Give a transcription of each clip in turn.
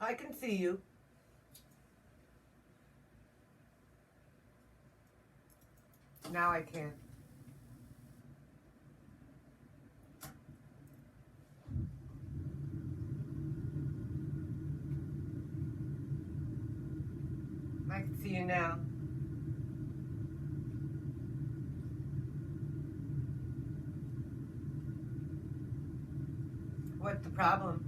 I can see you. Now I can. I can see you now. What's the problem?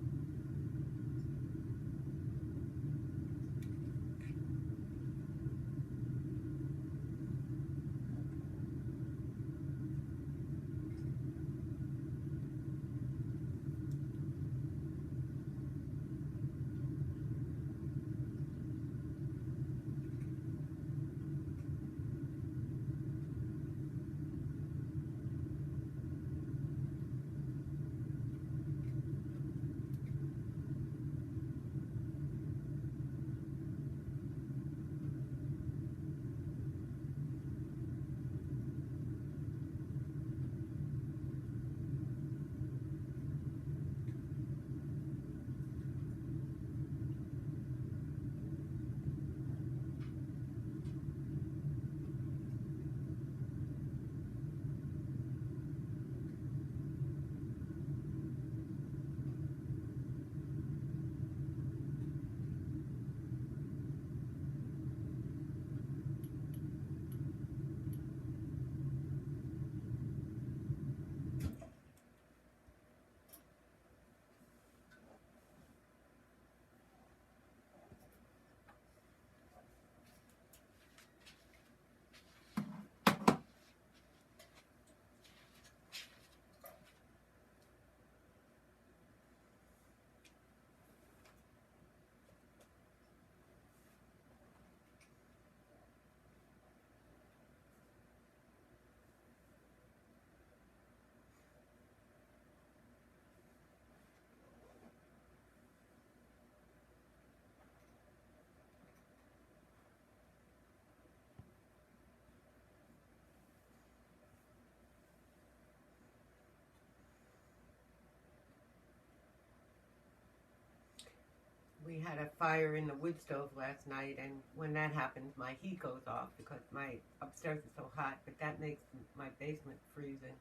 We had a fire in the wood stove last night, and when that happens, my heat goes off because my upstairs is so hot, but that makes my basement freezing.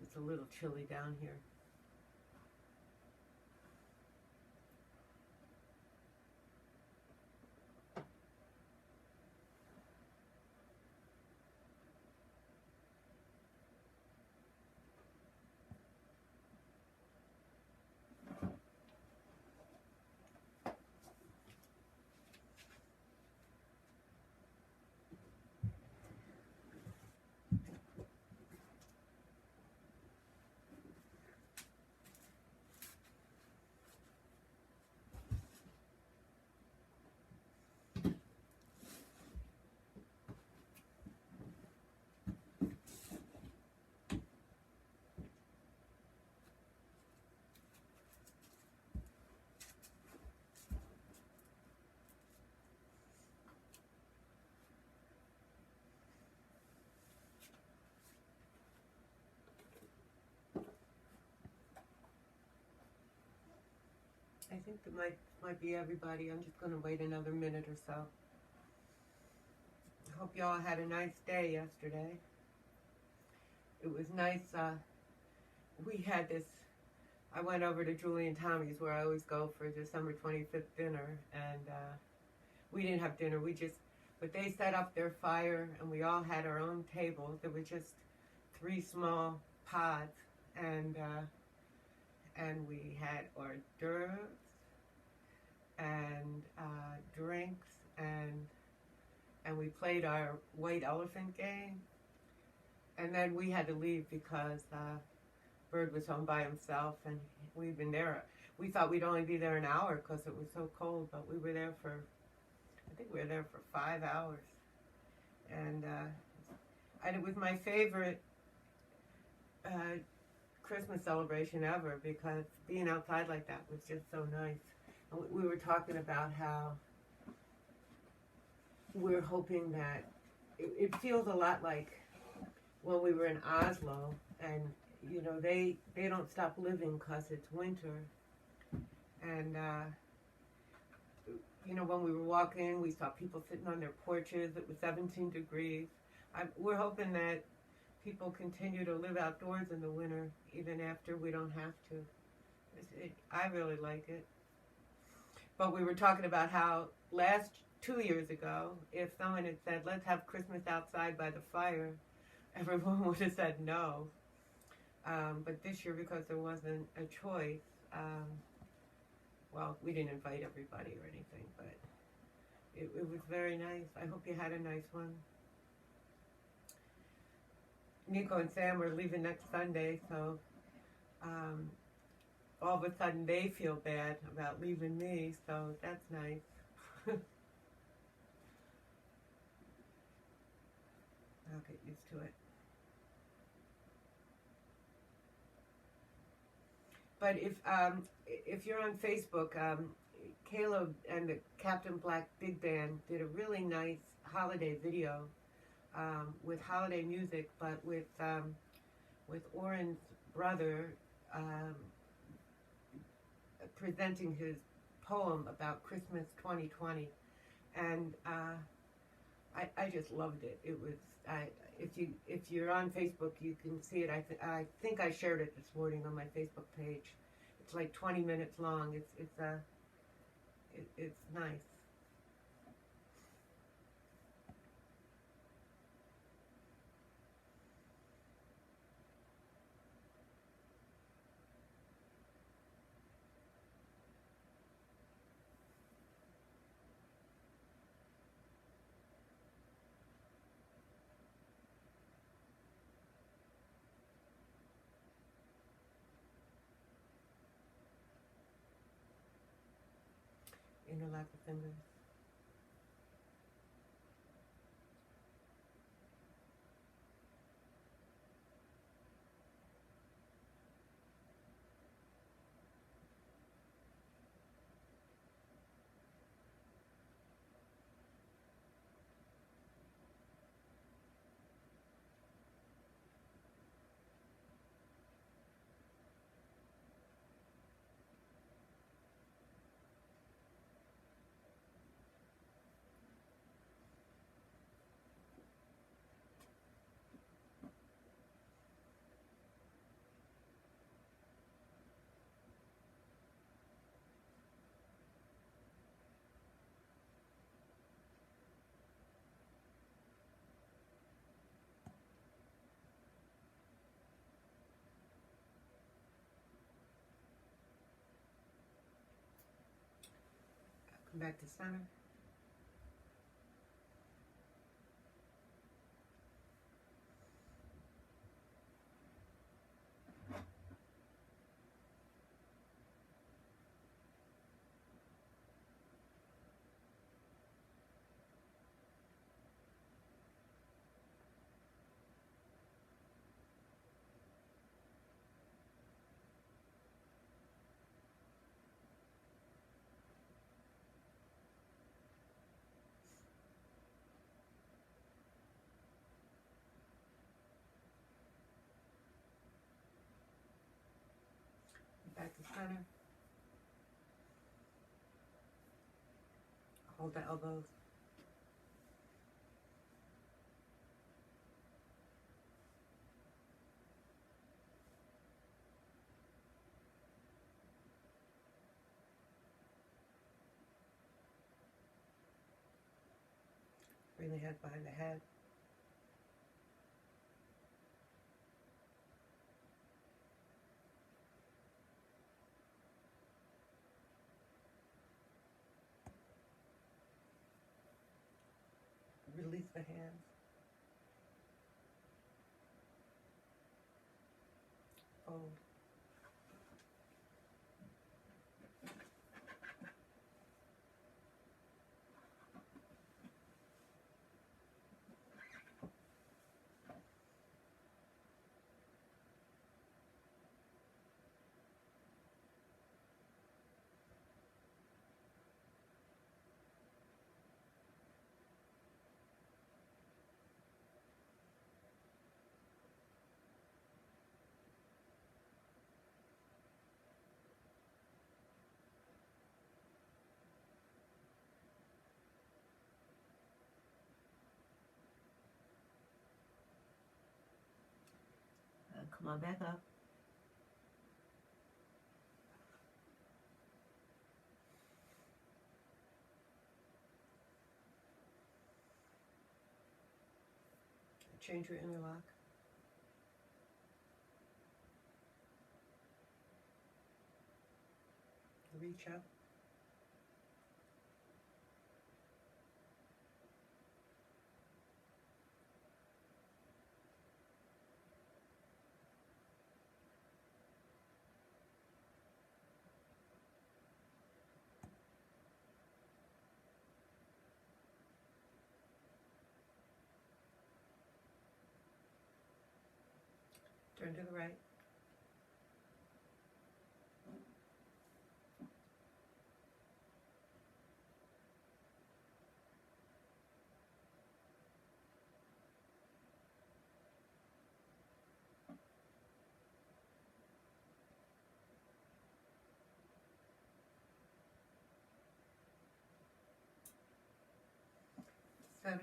It's a little chilly down here. I think that might be everybody. I'm just going to wait another minute or so. I hope y'all had a nice day yesterday. It was nice. We had this. I went over to Julie and Tommy's, where I always go for December 25th dinner, and we didn't have dinner. But they set up their fire, and we all had our own tables. There were just 3 small pods, and we had hors d'oeuvres and drinks, and we played our white elephant game, and then we had to leave because Bird was home by himself, and we've been there. We thought we'd only be there an hour because it was so cold, but we were there I think we were there for 5 hours, and it was my favorite Christmas celebration ever because being outside like that was just so nice. And we were talking about how we're hoping that it feels a lot like when we were in Oslo, and they don't stop living because it's winter, And, you know, when we were walking, we saw people sitting on their porches. It was 17 degrees. We're hoping that people continue to live outdoors in the winter, even after we don't have to. I really like it. But we were talking about how 2 years ago, if someone had said, let's have Christmas outside by the fire, everyone would have said no. But this year, because there wasn't a choice, well, we didn't invite everybody or anything, but it was very nice. I hope you had a nice one. Nico and Sam are leaving next Sunday, so all of a sudden they feel bad about leaving me, so that's nice. I'll get used to it. But if you're on Facebook, Caleb and the Captain Black Big Band did a really nice holiday video with holiday music, but with Oren's brother presenting his poem about Christmas 2020, and I just loved it. It was if you're on Facebook, you can see it. I think I shared it this morning on my Facebook page. It's like 20 minutes long. It's nice. Interlock the fingers. Come back to center. Back to center. Hold the elbows. Bring the head behind the head. Release the hands. Fold. Come on back up. Change your interlock. Reach up. Turn to the right. Center.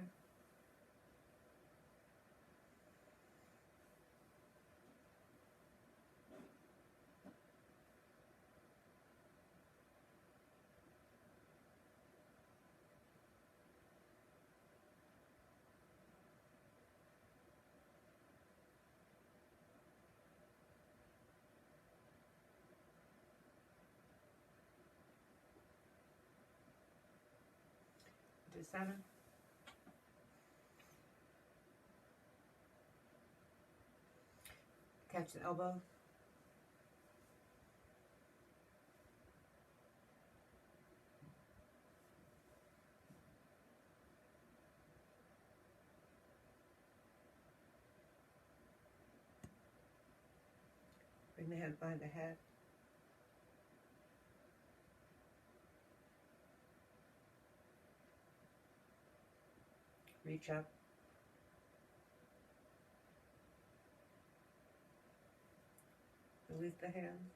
To center. Catch the elbow. Bring the hands behind the head. Reach up. Release the hands.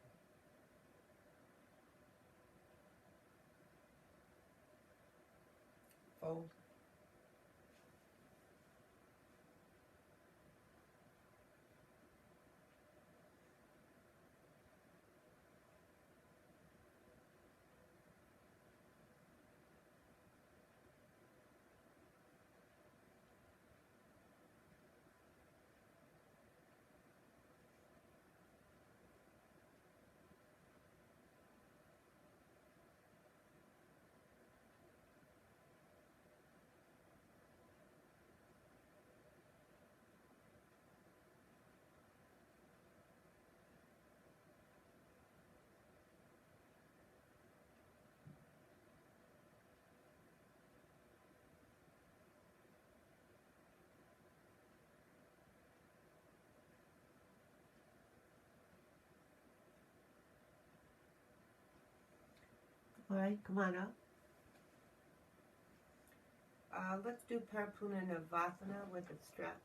Fold. All right, come on up. Let's do Parapunanavasana with a strap.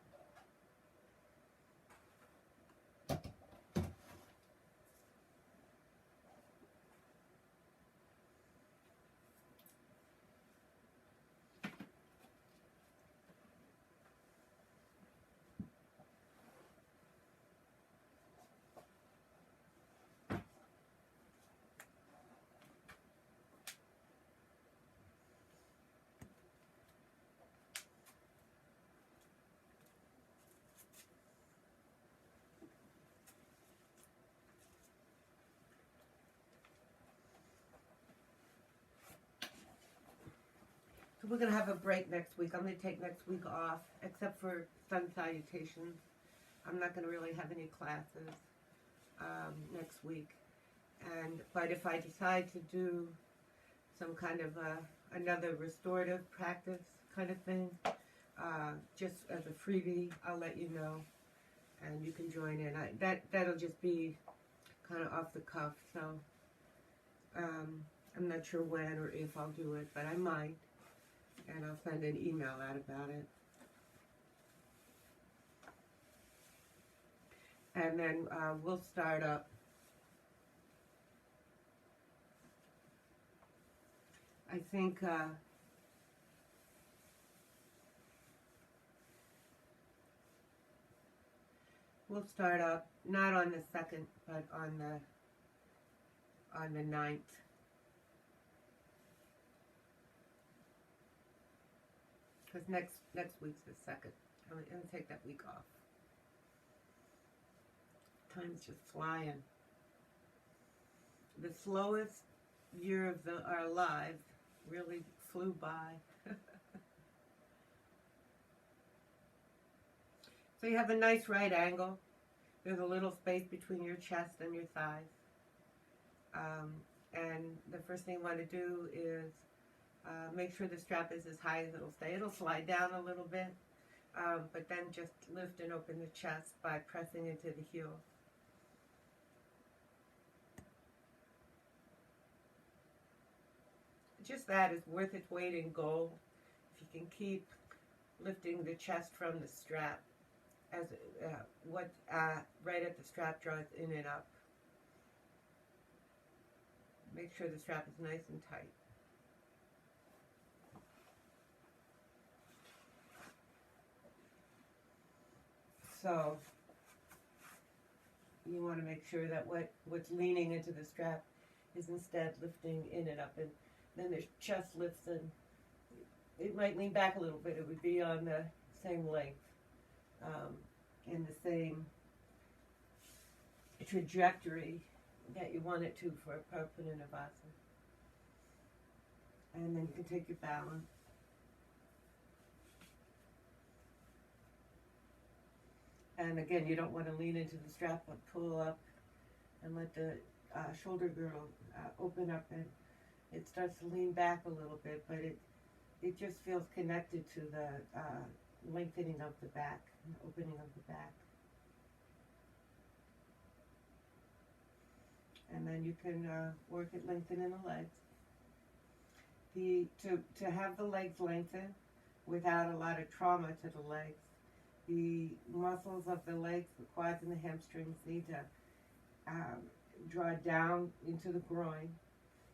So we're going to have a break next week. I'm going to take next week off, except for sun salutations. I'm not going to really have any classes next week. But if I decide to do some kind of another restorative practice kind of thing, just as a freebie, I'll let you know, and you can join in. That'll just be kind of off the cuff, so I'm not sure when or if I'll do it, but I might. And I'll send an email out about it. And then we'll start up. I think We'll start up, not on the 2nd, but on the 9th. Because next week's the 2nd. I'm going to take that week off. Time's just flying. The slowest year of our lives really flew by. So you have a nice right angle. There's a little space between your chest and your thighs. And the first thing you want to do is make sure the strap is as high as it'll stay. It'll slide down a little bit, but then just lift and open the chest by pressing into the heel. Just that is worth its weight in gold. If you can keep lifting the chest from the strap, as right at the strap draws in and up. Make sure the strap is nice and tight. So you want to make sure that what's leaning into the strap is instead lifting in and up, and then the chest lifts and it might lean back a little bit. It would be on the same length, in the same trajectory that you want it to for Parapurnavasana. And then you can take your balance. And again, you don't want to lean into the strap, but pull up and let the shoulder girdle open up, and it starts to lean back a little bit, but it just feels connected to the lengthening of the back and opening of the back. And then you can work at lengthening the legs. To have the legs lengthen without a lot of trauma to the legs, the muscles of the legs, the quads and the hamstrings need to draw down into the groin,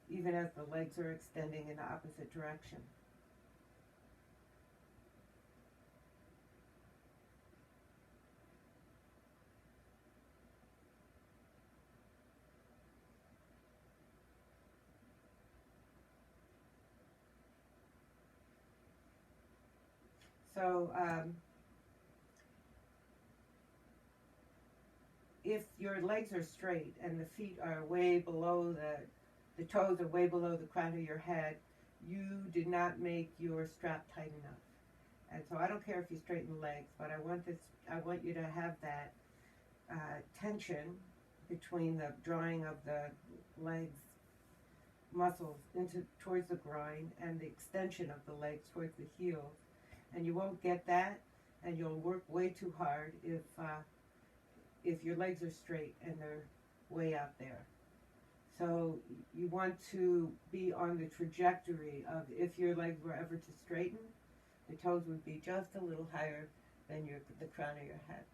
even as the legs are extending in the opposite direction. So if your legs are straight and the feet are way below the toes are way below the crown of your head, you did not make your strap tight enough. And so I don't care if you straighten the legs, but I want you to have that tension between the drawing of the legs muscles towards the groin and the extension of the legs towards the heels. And you won't get that, and you'll work way too hard if your legs are straight and they're way out there. So you want to be on the trajectory of, if your legs were ever to straighten, the toes would be just a little higher than the crown of your head.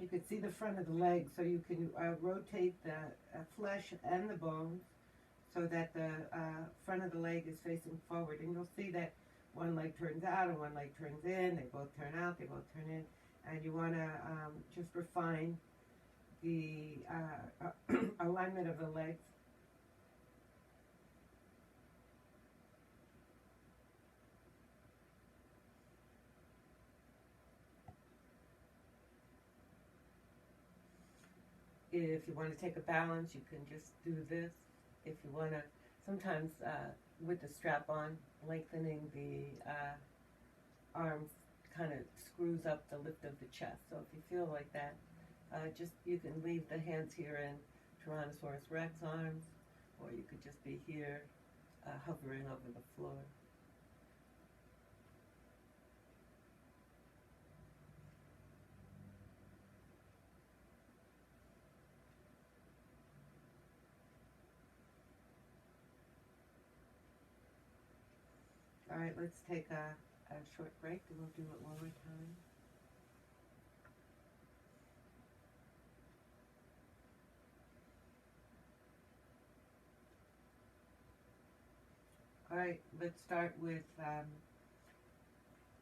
You can see the front of the leg, so you can rotate the flesh and the bones so that the front of the leg is facing forward. And you'll see that one leg turns out and one leg turns in. They both turn out, they both turn in. And you want to just refine the alignment of the legs. If you want to take a balance, you can just do this. If you want to, sometimes with the strap on, lengthening the arms kind of screws up the lift of the chest. So if you feel like that, you can leave the hands here in Tyrannosaurus Rex arms, or you could just be here hovering over the floor. All right, let's take a short break and we'll do it one more time. All right, let's start with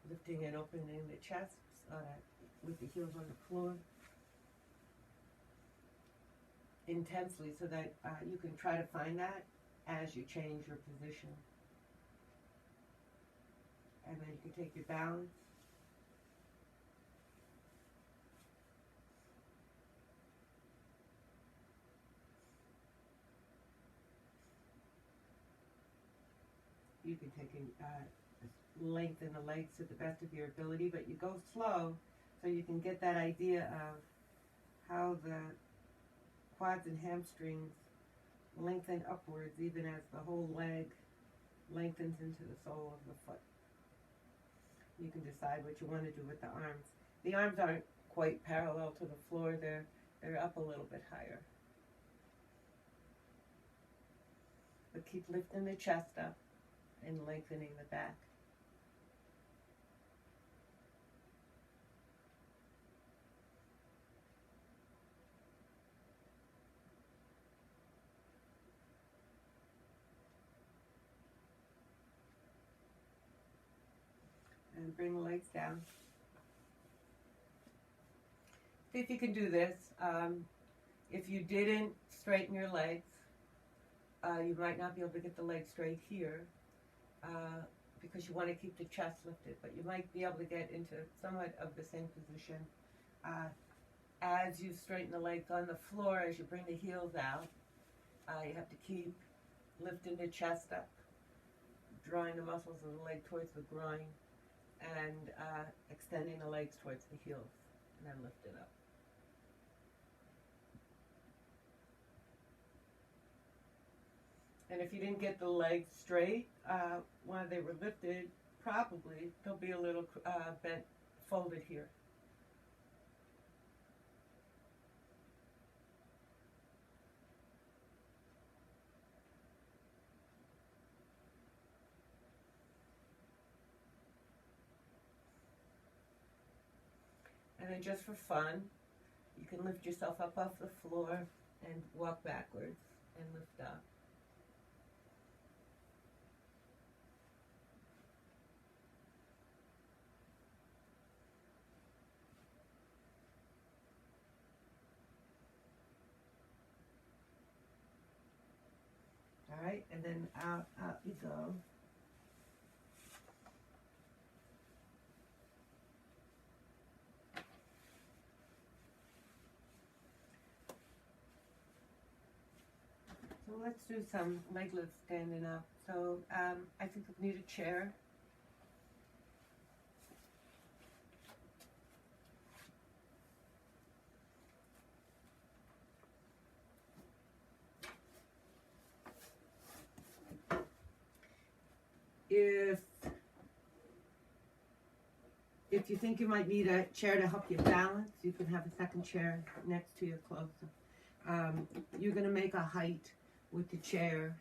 lifting and opening the chest with the heels on the floor intensely, so that you can try to find that as you change your position. And then you can take your balance. You can take lengthen the legs to the best of your ability, but you go slow so you can get that idea of how the quads and hamstrings lengthen upwards even as the whole leg lengthens into the sole of the foot. You can decide what you want to do with the arms. The arms aren't quite parallel to the floor, they're up a little bit higher. But keep lifting the chest up and lengthening the back. And bring the legs down. See if you can do this. If you didn't straighten your legs, you might not be able to get the legs straight here because you want to keep the chest lifted, but you might be able to get into somewhat of the same position as you straighten the legs on the floor. As you bring the heels out, you have to keep lifting the chest up, drawing the muscles of the leg towards the groin, and extending the legs towards the heels, and then lift it up. And if you didn't get the legs straight while they were lifted, probably they'll be a little bent, folded here. And then just for fun, you can lift yourself up off the floor and walk backwards and lift up. All right, and then out you go. So let's do some leg lifts standing up. So I think we need a chair. If you think you might need a chair to help you balance, you can have a second chair next to you closer. You're going to make a height with the chair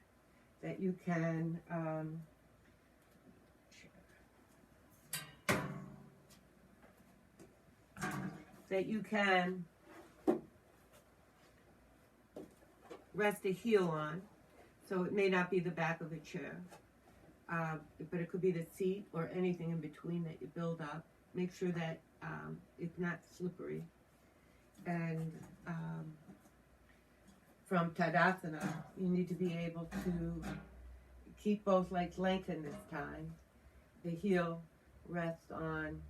that you can rest a heel on. So it may not be the back of a chair, but it could be the seat or anything in between that you build up. Make sure that it's not slippery. And from Tadasana, you need to be able to keep both legs lengthened this time. The heel rests on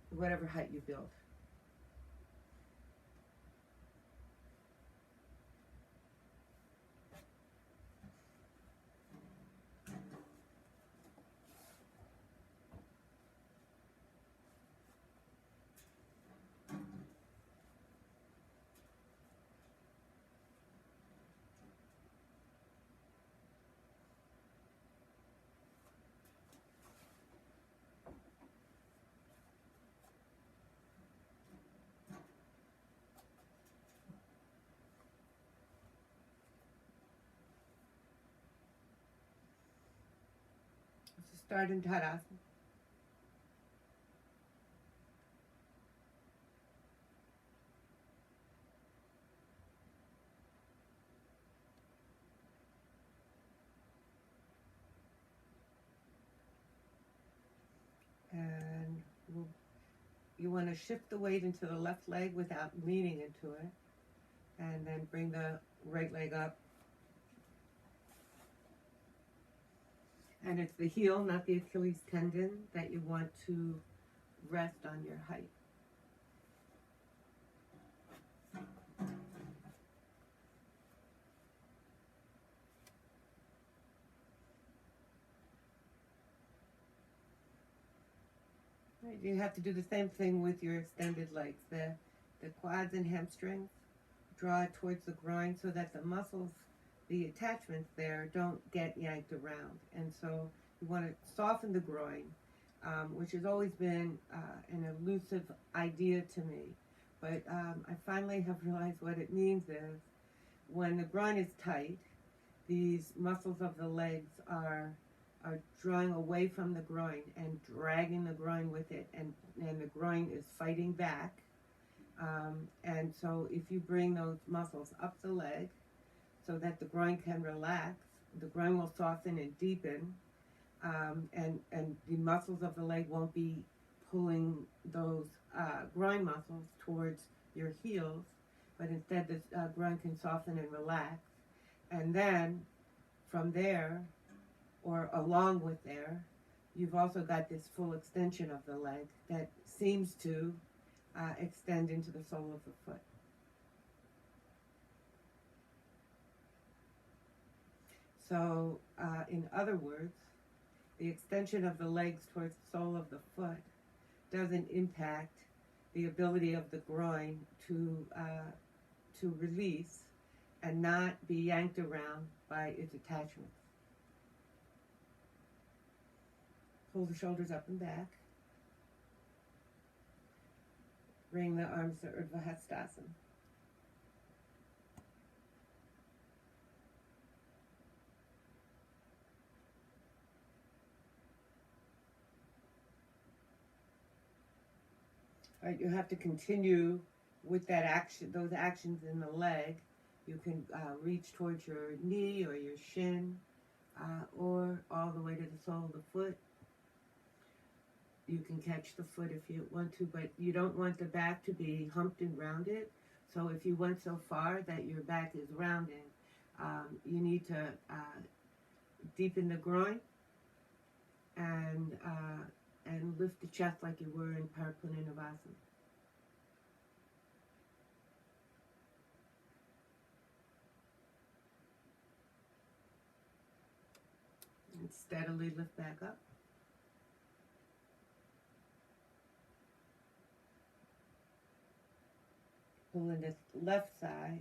whatever height you build. Start in Tadasana. you want to shift the weight into the left leg without leaning into it, and then bring the right leg up. And it's the heel, not the Achilles tendon, that you want to rest on your height. Right, you have to do the same thing with your extended legs. The quads and hamstrings draw towards the groin so that the muscles, the attachments there, don't get yanked around. And so you want to soften the groin, which has always been an elusive idea to me. But I finally have realized what it means is when the groin is tight, these muscles of the legs are drawing away from the groin and dragging the groin with it, and the groin is fighting back. And so if you bring those muscles up the leg so that the groin can relax, the groin will soften and deepen, and the muscles of the leg won't be pulling those groin muscles towards your heels, but instead the groin can soften and relax. And then from there, or along with there, you've also got this full extension of the leg that seems to extend into the sole of the foot. So, in other words, the extension of the legs towards the sole of the foot doesn't impact the ability of the groin to release and not be yanked around by its attachments. Pull the shoulders up and back. Bring the arms to Urdhva Hastasana. All right, you have to continue with that action, those actions in the leg. You can reach towards your knee or your shin, or all the way to the sole of the foot. You can catch the foot if you want to, but you don't want the back to be humped and rounded. So if you went so far that your back is rounding, you need to deepen the groin and lift the chest like you were in Parapunanavasana. And steadily lift back up. Pulling the left side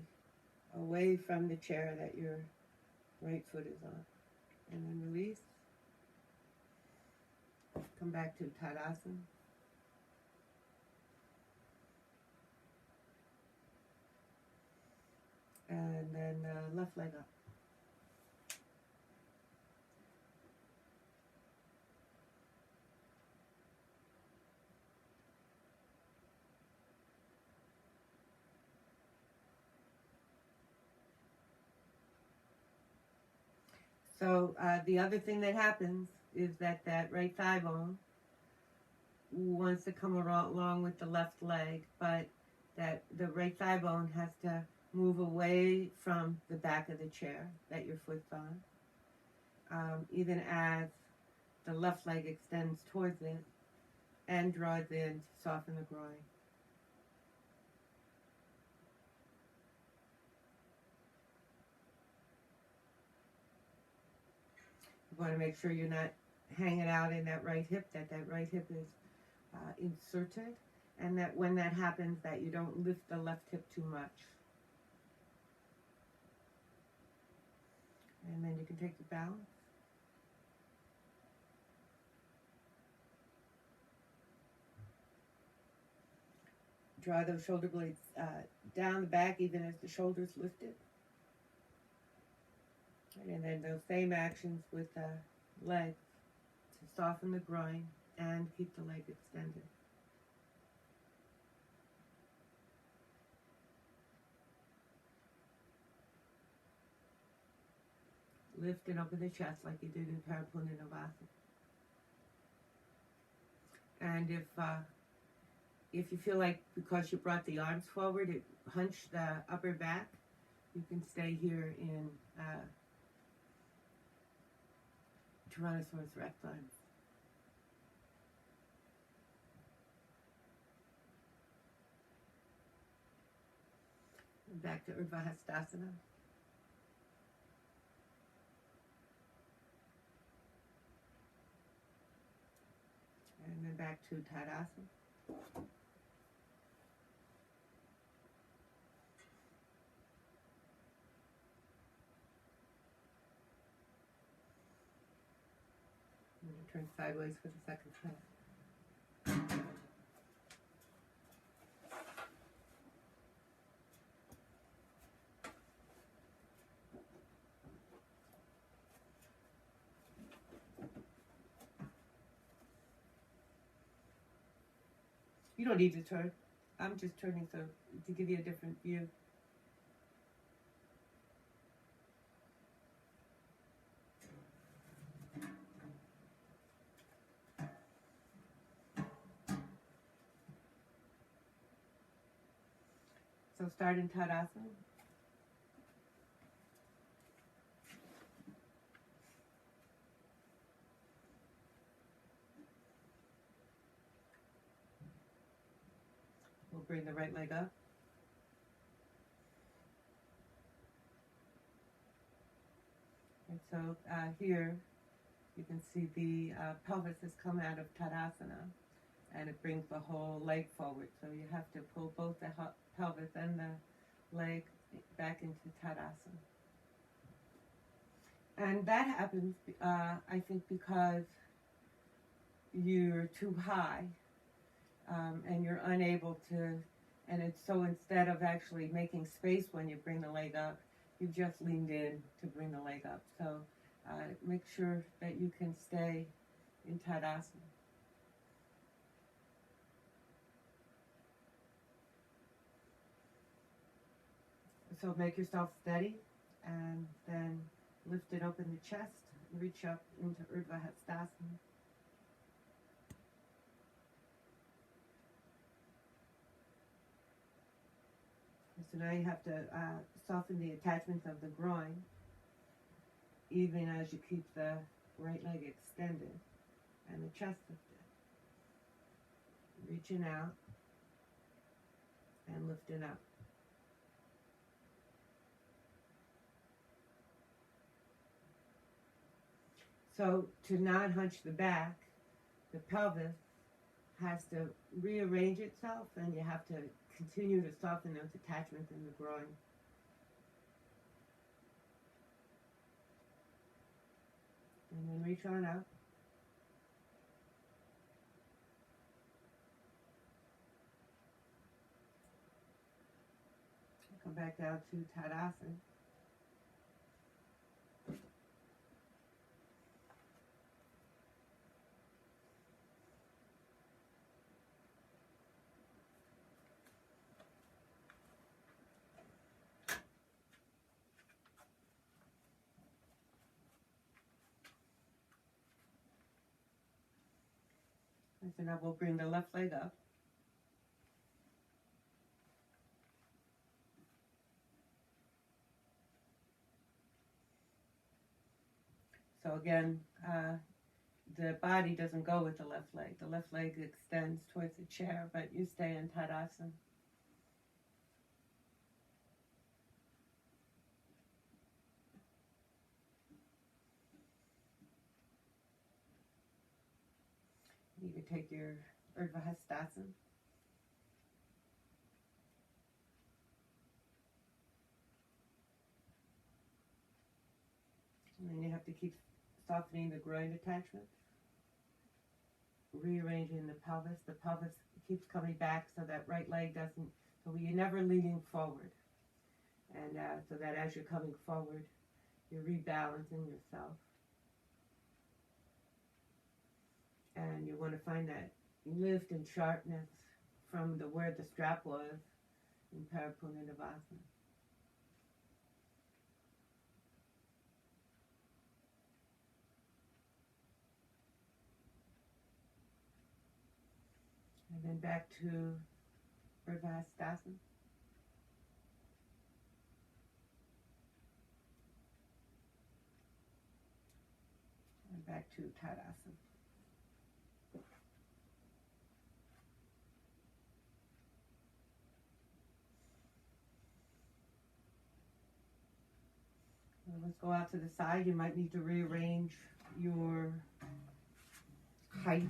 away from the chair that your right foot is on. And then release. Come back to Tadasana. And then left leg up. So the other thing that happens is that right thigh bone wants to come along with the left leg, but that the right thigh bone has to move away from the back of the chair that your foot's on, even as the left leg extends towards it and draws in to soften the groin. You want to make sure you're not hanging out in that right hip, that right hip is inserted, and that when that happens, that you don't lift the left hip too much. And then you can take the balance. Draw those shoulder blades down the back, even as the shoulders lifted. And then those same actions with the legs to soften the groin and keep the leg extended. Lift and open the chest like you did in Parapunanavasana. And if you feel like because you brought the arms forward, it hunched the upper back, you can stay here in Tyrannosaurus Rex arms. And back to Urdhva Hastasana. And then back to Tadasana. And turn sideways for the second time. You don't need to turn. I'm just turning so to give you a different view. So start in Tadasana. We'll bring the right leg up. And so here you can see the pelvis has come out of Tadasana and it brings the whole leg forward. So you have to pull both the pelvis and the leg back into Tadasana. And that happens, I think, because you're too high and you're unable to, and it's so instead of actually making space when you bring the leg up, you've just leaned in to bring the leg up. So make sure that you can stay in Tadasana. So make yourself steady and then lift it up in the chest, reach up into Urdhva Hastasana. So now you have to soften the attachments of the groin, even as you keep the right leg extended and the chest lifted. Reaching out and lifting up. So to not hunch the back, the pelvis has to rearrange itself and you have to continue to soften those attachments in the groin. And then reach on up. Come back down to Tadasana. And so now we'll bring the left leg up. So again, the body doesn't go with the left leg. The left leg extends towards the chair, but you stay in Tadasana. You can take your Urdhva Hastasana. And then you have to keep softening the groin attachment, rearranging the pelvis. The pelvis keeps coming back so that right leg doesn't, so you're never leaning forward. And so that as you're coming forward, you're rebalancing yourself. And you want to find that lift and sharpness from where the strap was in Parapunadavasana. And then back to Urdhva and back to Tadasana. Let's go out to the side. You might need to rearrange your height.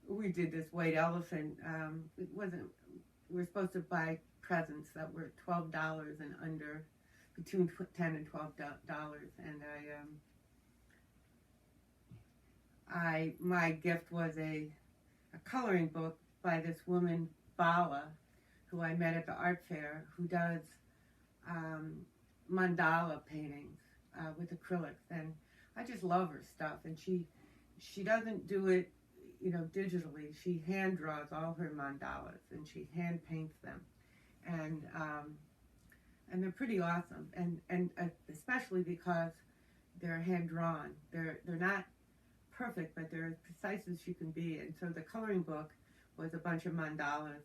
We did this white elephant. It wasn't. We were supposed to buy presents that were $12 and under, between $10 and $12, and my gift was a coloring book by this woman Bala, who I met at the art fair, who does mandala paintings with acrylics, and I just love her stuff. And she doesn't do it, digitally. She hand draws all her mandalas and she hand paints them, and they're pretty awesome. And especially because they're hand drawn. They're not perfect, but they're as precise as you can be. And so the coloring book was a bunch of mandalas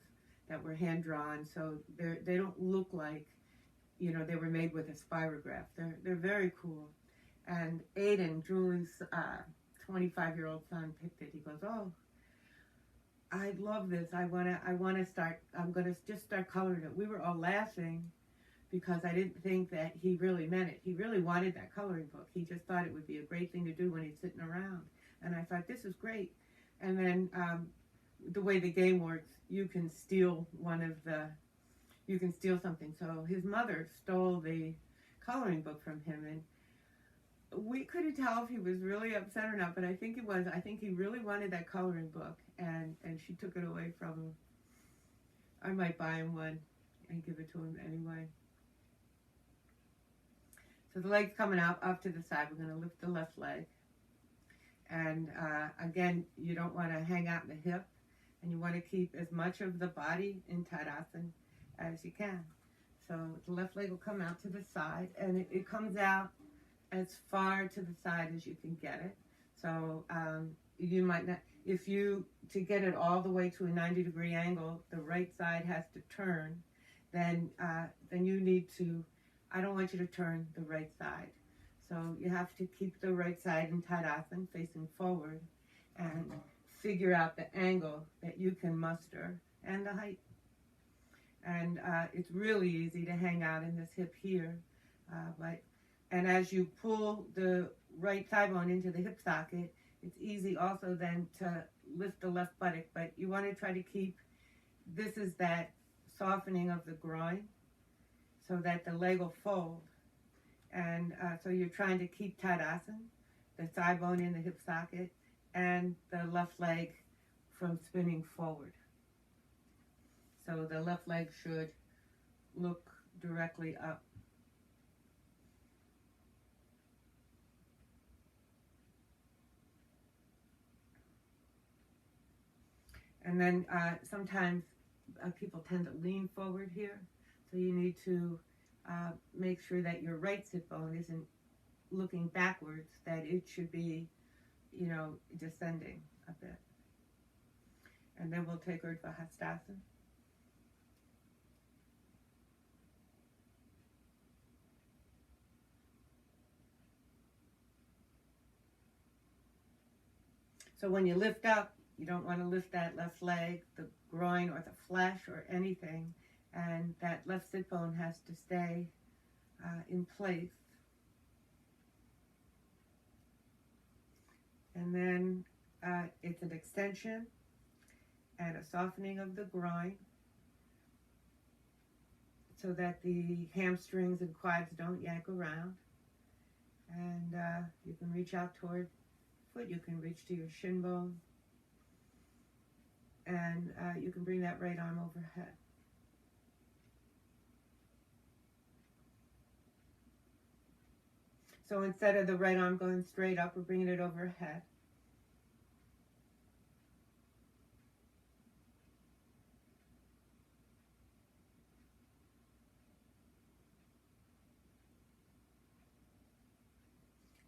that were hand drawn, so they don't look like they were made with a spirograph. They're very cool. And Aiden, Julie's 25-year-old son, picked it. He goes, "Oh, I love this. I wanna start. I'm gonna just start coloring it." We were all laughing because I didn't think that he really meant it. He really wanted that coloring book. He just thought it would be a great thing to do when he's sitting around. And I thought, this is great. And then the way the game works, you can steal something. So his mother stole the coloring book from him, and we couldn't tell if he was really upset or not, but I think he was. I think he really wanted that coloring book, and she took it away from him. I might buy him one and give it to him anyway. So the leg's coming up to the side. We're going to lift the left leg. And again, you don't want to hang out in the hip, and you want to keep as much of the body in Tadasana as you can. So the left leg will come out to the side, and it comes out as far to the side as you can get it. So you might not, to get it all the way to a 90-degree angle, the right side has to turn, then you need to, I don't want you to turn the right side. So you have to keep the right side in Tadasana facing forward and figure out the angle that you can muster and the height. And it's really easy to hang out in this hip here, and as you pull the right thigh bone into the hip socket, it's easy also then to lift the left buttock, but you want to try to keep, this is that softening of the groin so that the leg will fold. And so you're trying to keep Tadasana, the thigh bone in the hip socket, and the left leg from spinning forward. So the left leg should look directly up. And then sometimes people tend to lean forward here. So you need to make sure that your right sit bone isn't looking backwards, that it should be, descending a bit. And then we'll take Urdhva Hastasana. So when you lift up, you don't want to lift that left leg, the groin, or the flesh, or anything. And that left sit bone has to stay in place. And then it's an extension and a softening of the groin so that the hamstrings and quads don't yank around. And you can reach out toward foot, you can reach to your shin bone. And you can bring that right arm overhead. So instead of the right arm going straight up, we're bringing it overhead.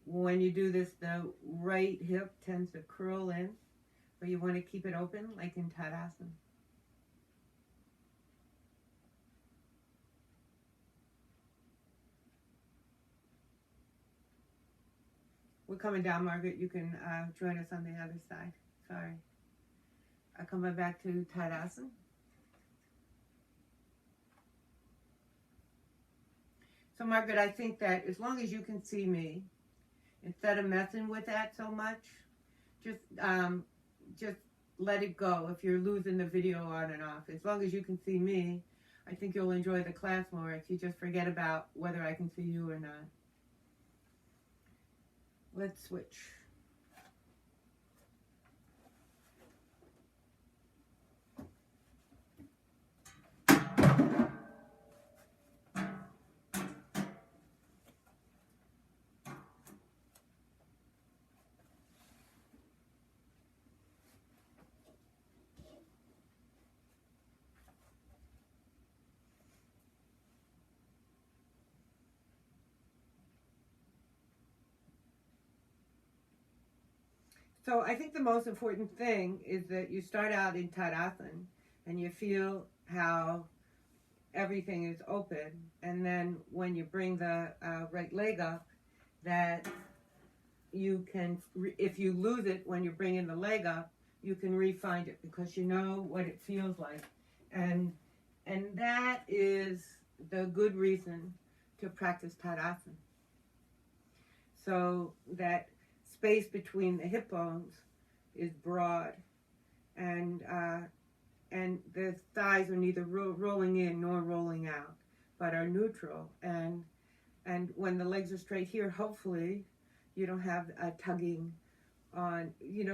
When you do this, the right hip tends to curl in, but you want to keep it open like in Tadasana. We're coming down, Margaret. You can join us on the other side. Sorry. Coming back to Tadasana. So, Margaret, I think that as long as you can see me, instead of messing with that so much, just let it go if you're losing the video on and off. As long as you can see me, I think you'll enjoy the class more if you just forget about whether I can see you or not. Let's switch. So I think the most important thing is that you start out in Tadasana and you feel how everything is open, and then when you bring the right leg up, that you can, if you lose it when you're bringing the leg up, you can re-find it because you know what it feels like, and that is the good reason to practice Tadasana. So that space between the hip bones is broad, and the thighs are neither rolling in nor rolling out, but are neutral. And when the legs are straight here, hopefully you don't have a tugging on,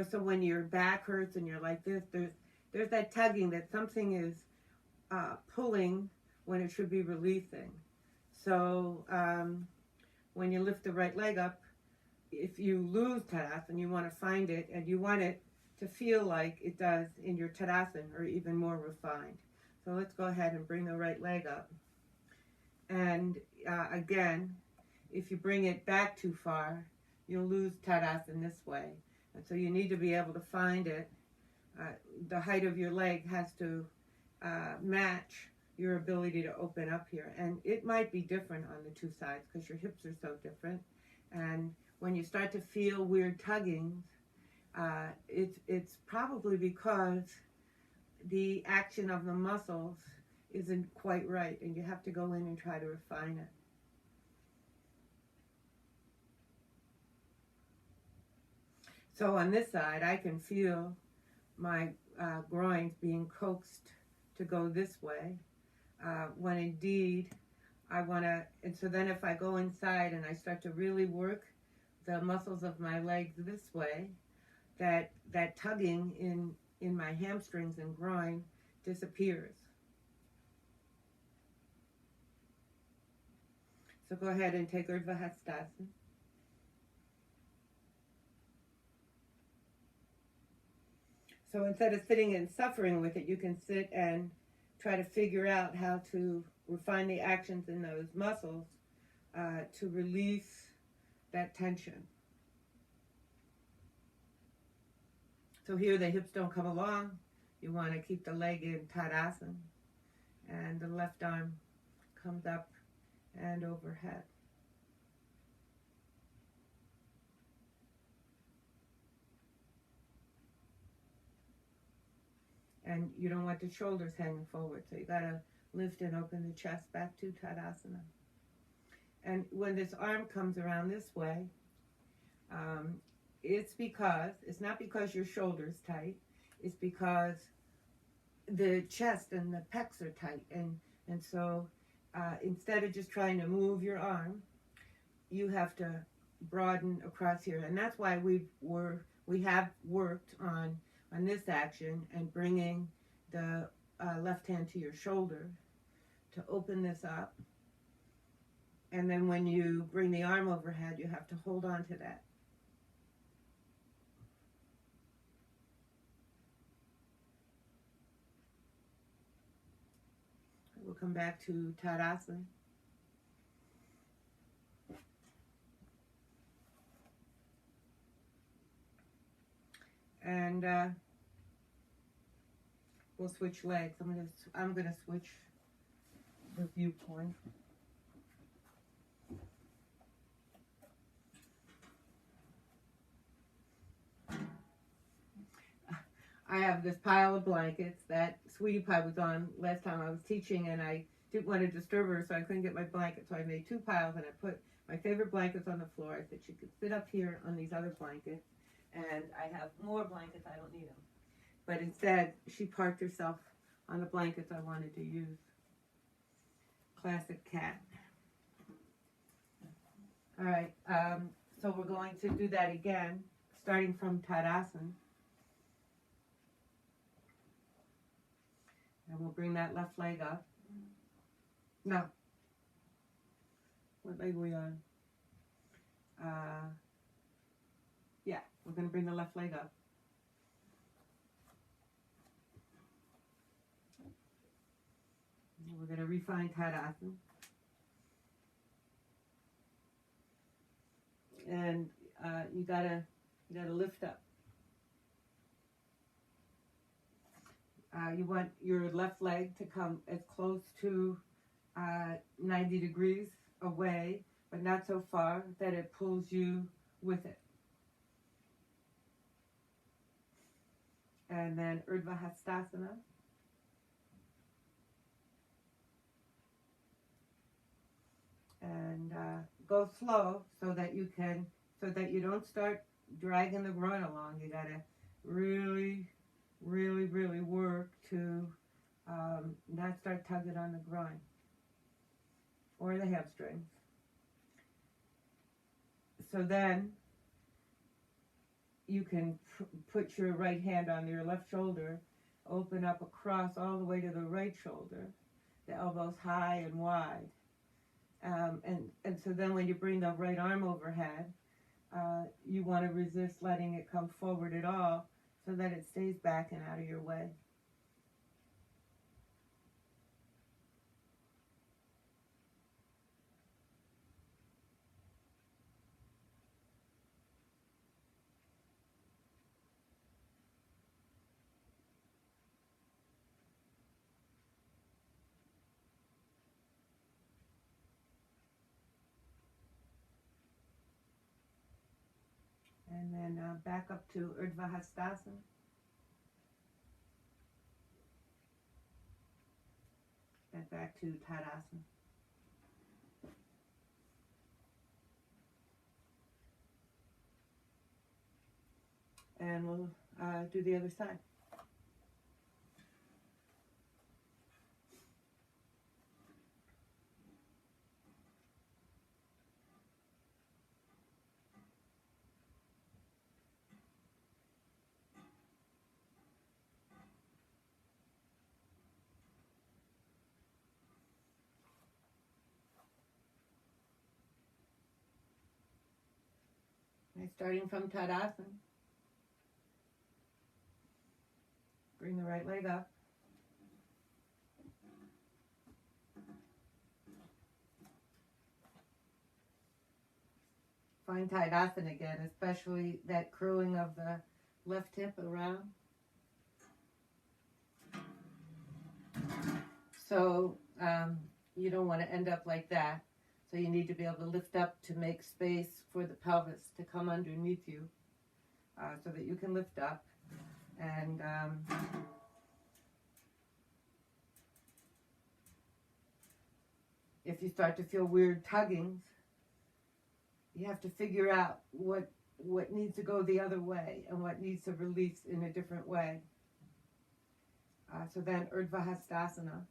so when your back hurts and you're like this, there's that tugging that something is pulling when it should be releasing. So when you lift the right leg up, if you lose Tadasana, you want to find it, and you want it to feel like it does in your Tadasana, or even more refined. So let's go ahead and bring the right leg up. And again, if you bring it back too far, you'll lose Tadasana this way. And so you need to be able to find it. The height of your leg has to match your ability to open up here. And it might be different on the two sides because your hips are so different. And when you start to feel weird tuggings, it's probably because the action of the muscles isn't quite right, and you have to go in and try to refine it. So on this side, I can feel my groins being coaxed to go this way, when indeed I want to, and so then if I go inside and I start to really work the muscles of my legs this way, that tugging in my hamstrings and groin disappears. So go ahead and take Urdhva Hastasana. So instead of sitting and suffering with it, you can sit and try to figure out how to refine the actions in those muscles to release that tension. So here the hips don't come along. You want to keep the leg in Tadasana, and the left arm comes up and overhead. And you don't want the shoulders hanging forward, so you got to lift and open the chest back to Tadasana. And when this arm comes around this way, it's not because your shoulder's tight, it's because the chest and the pecs are tight. And so instead of just trying to move your arm, you have to broaden across here. And that's why we have worked on on this action and bringing the left hand to your shoulder to open this up. And then when you bring the arm overhead, you have to hold on to that. We'll come back to Tadasana. And we'll switch legs. I'm gonna switch the viewpoint. I have this pile of blankets that Sweetie Pie was on last time I was teaching, and I didn't want to disturb her, so I couldn't get my blanket. So I made two piles, and I put my favorite blankets on the floor. I said she could sit up here on these other blankets, and I have more blankets. I don't need them. But instead, she parked herself on the blankets I wanted to use. Classic cat. All right, so we're going to do that again, starting from Tadasana. And we'll bring that left leg up. No. What leg are we on? Yeah, we're going to bring the left leg up. And we're going to refine Tadasana. And you gotta lift up. You want your left leg to come as close to 90 degrees away, but not so far that it pulls you with it. And then Urdhva Hastasana. And go slow so that you don't start dragging the groin along. You gotta really work to not start tugging on the groin or the hamstrings. So then you can put your right hand on your left shoulder, open up across all the way to the right shoulder, the elbows high and wide. And so then when you bring the right arm overhead, you want to resist letting it come forward at all, so that it stays back and out of your way. And then back up to Urdhva Hastasana. And back to Tadasana. And we'll do the other side. And starting from Tadasana, bring the right leg up. Find Tadasana again, especially that curling of the left hip around. So you don't want to end up like that. So you need to be able to lift up to make space for the pelvis to come underneath you, so that you can lift up. And if you start to feel weird tuggings, you have to figure out what needs to go the other way and what needs to release in a different way. So then Urdhva Hastasana.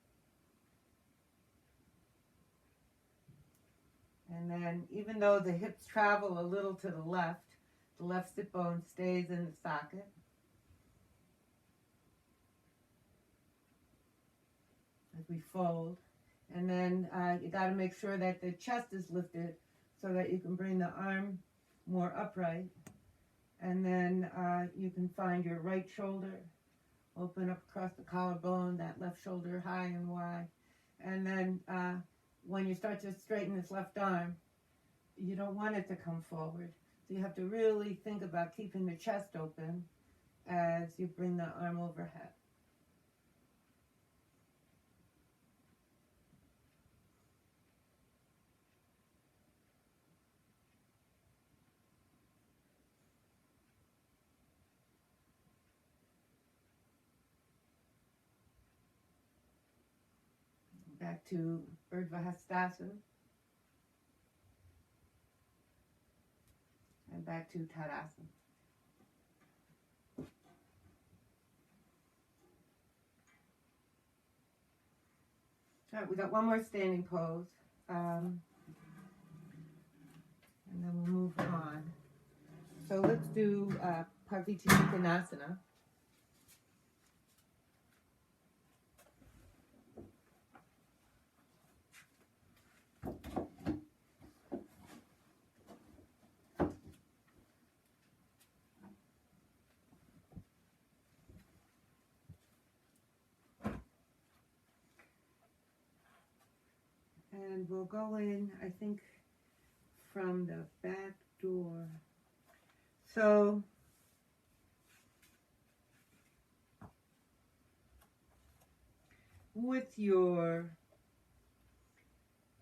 And then even though the hips travel a little to the left sit bone stays in the socket. we fold. And then you got to make sure that the chest is lifted so that you can bring the arm more upright. And then you can find your right shoulder, open up across the collarbone, that left shoulder high and wide. And then when you start to straighten this left arm, you don't want it to come forward. So you have to really think about keeping the chest open as you bring the arm overhead. Back to Urdhva Hastasana. And back to Tadasana. All right, we got one more standing pose. And then we'll move on. So let's do Parviti Uttanasana. And we'll go in, I think, from the back door. So with your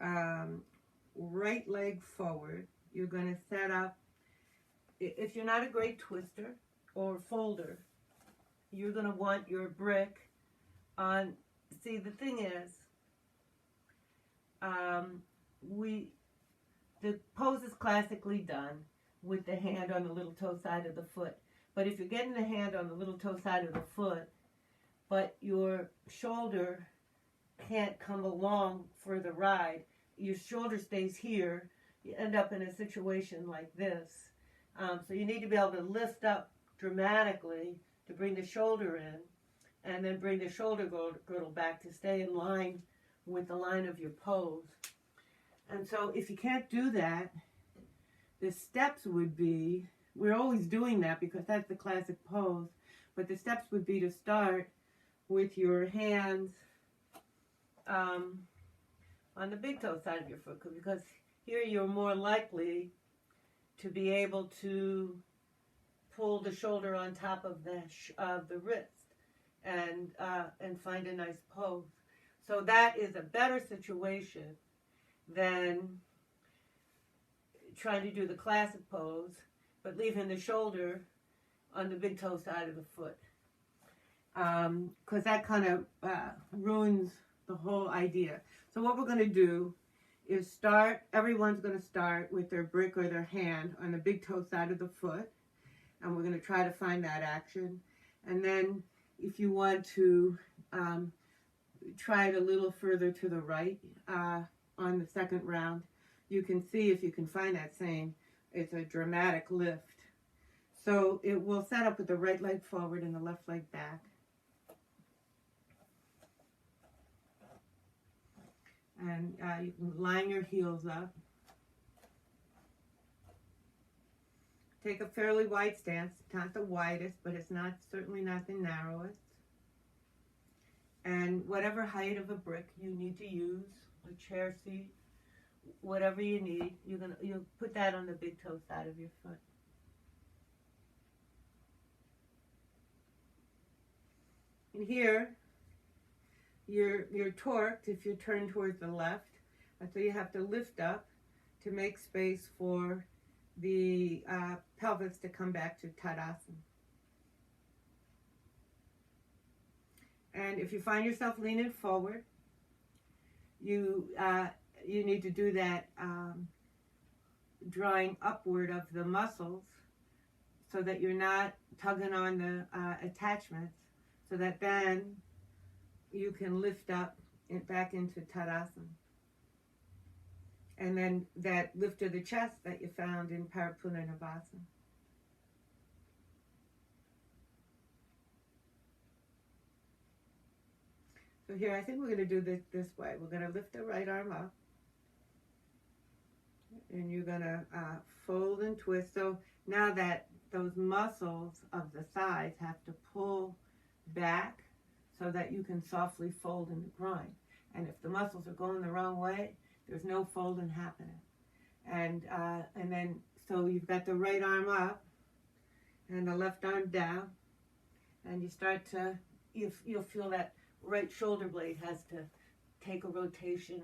right leg forward, you're going to set up, if you're not a great twister or folder, you're going to want your brick on. See, the thing is, the pose is classically done with the hand on the little toe side of the foot. But if you're getting the hand on the little toe side of the foot, but your shoulder can't come along for the ride, your shoulder stays here, you end up in a situation like this. So you need to be able to lift up dramatically to bring the shoulder in, and then bring the shoulder girdle back to stay in line with the line of your pose. And so if you can't do that, the steps would be, we're always doing that because that's the classic pose, but the steps would be to start with your hands on the big toe side of your foot, because here you're more likely to be able to pull the shoulder on top of the wrist and find a nice pose. So that is a better situation than trying to do the classic pose, but leaving the shoulder on the big toe side of the foot. Because that kind of ruins the whole idea. So what we're going to do is everyone's going to start with their brick or their hand on the big toe side of the foot. And we're going to try to find that action. And then if you want to try it a little further to the right on the second round, you can see if you can find that same. It's a dramatic lift. So it will set up with the right leg forward and the left leg back. And you can line your heels up. Take a fairly wide stance. It's not the widest, but it's certainly not the narrowest. And whatever height of a brick you need to use, a chair seat, whatever you need, you'll put that on the big toe side of your foot. And here, you're torqued if you turn towards the left, and so you have to lift up to make space for the pelvis to come back to Tadasana. And if you find yourself leaning forward, you need to do that drawing upward of the muscles so that you're not tugging on the attachments, so that then you can lift up and back into Tadasana. And then that lift of the chest that you found in Parapunarabhasana. So here, I think we're going to do this way. We're going to lift the right arm up. And you're going to fold and twist. So now that those muscles of the thighs have to pull back so that you can softly fold in the groin. And if the muscles are going the wrong way, there's no folding happening. And then, so you've got the right arm up and the left arm down. And you start to, you'll feel that right shoulder blade has to take a rotation,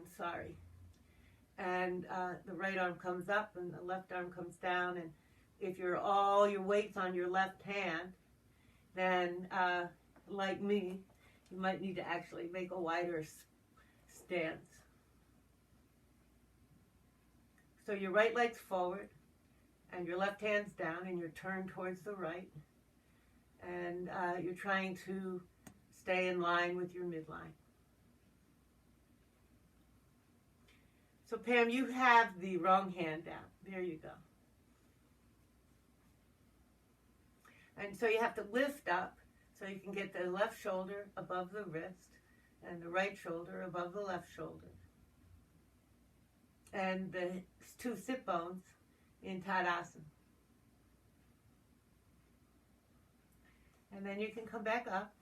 and the right arm comes up and the left arm comes down, and if all your weight's on your left hand, then like me, you might need to actually make a wider stance. So your right leg's forward and your left hand's down and you're turned towards the right, and you're trying to stay in line with your midline. So Pam, you have the wrong hand down. There you go. And so you have to lift up so you can get the left shoulder above the wrist and the right shoulder above the left shoulder. And the two sit bones in Tadasana. And then you can come back up.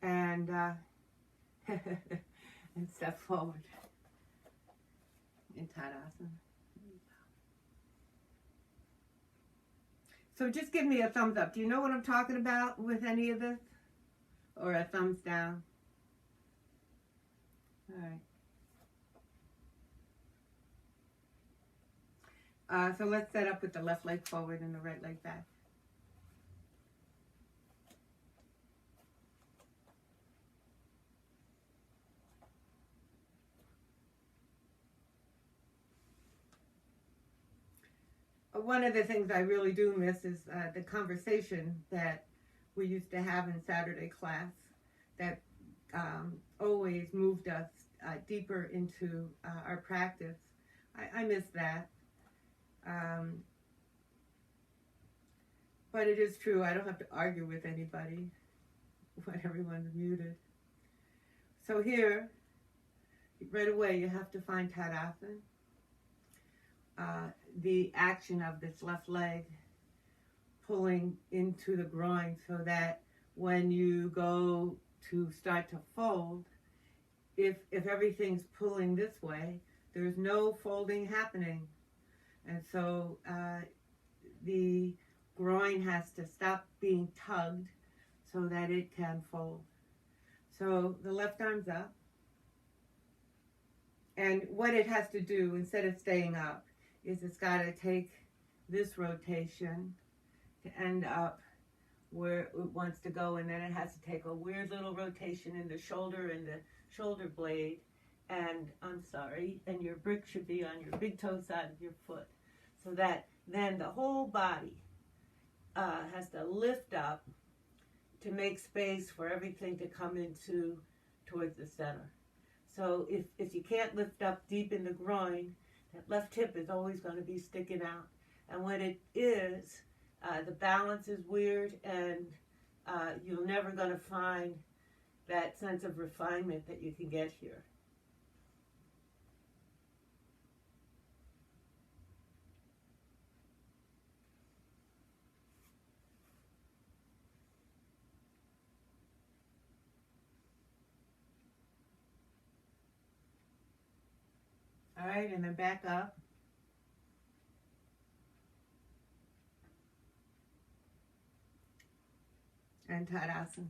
And and step forward in Tadasana. So just give me a thumbs up. Do you know what I'm talking about with any of this? Or a thumbs down? All right. So let's set up with the left leg forward and the right leg back. One of the things I really do miss is the conversation that we used to have in Saturday class that always moved us deeper into our practice. I miss that. But it is true, I don't have to argue with anybody when everyone's muted. So here, right away, you have to find Tadasana. The action of this left leg pulling into the groin so that when you go to start to fold, if everything's pulling this way, there's no folding happening. And so the groin has to stop being tugged so that it can fold. So the left arm's up. And what it has to do, instead of staying up, is it's got to take this rotation to end up where it wants to go, and then it has to take a weird little rotation in the shoulder and the shoulder blade, and and your brick should be on your big toe side of your foot, so that then the whole body has to lift up to make space for everything to come into towards the center. So if you can't lift up deep in the groin, that left hip is always going to be sticking out. And when it is, the balance is weird, and you're never going to find that sense of refinement that you can get here. All right, and then back up. And Tadasana.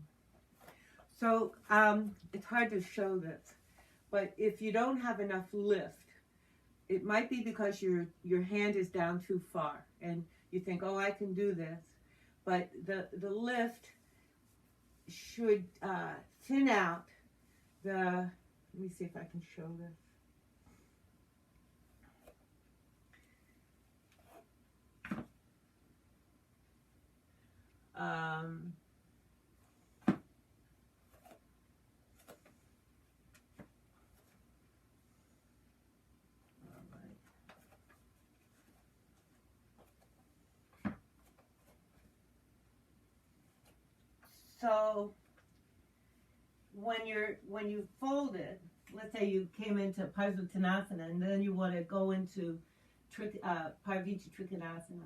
So it's hard to show this, but if you don't have enough lift, it might be because your hand is down too far, and you think, oh, I can do this, but the lift should thin out the. Let me see if I can show this. so when you fold it, let's say you came into Parsvottanasana and then you want to go into Parvichi Trikonasana,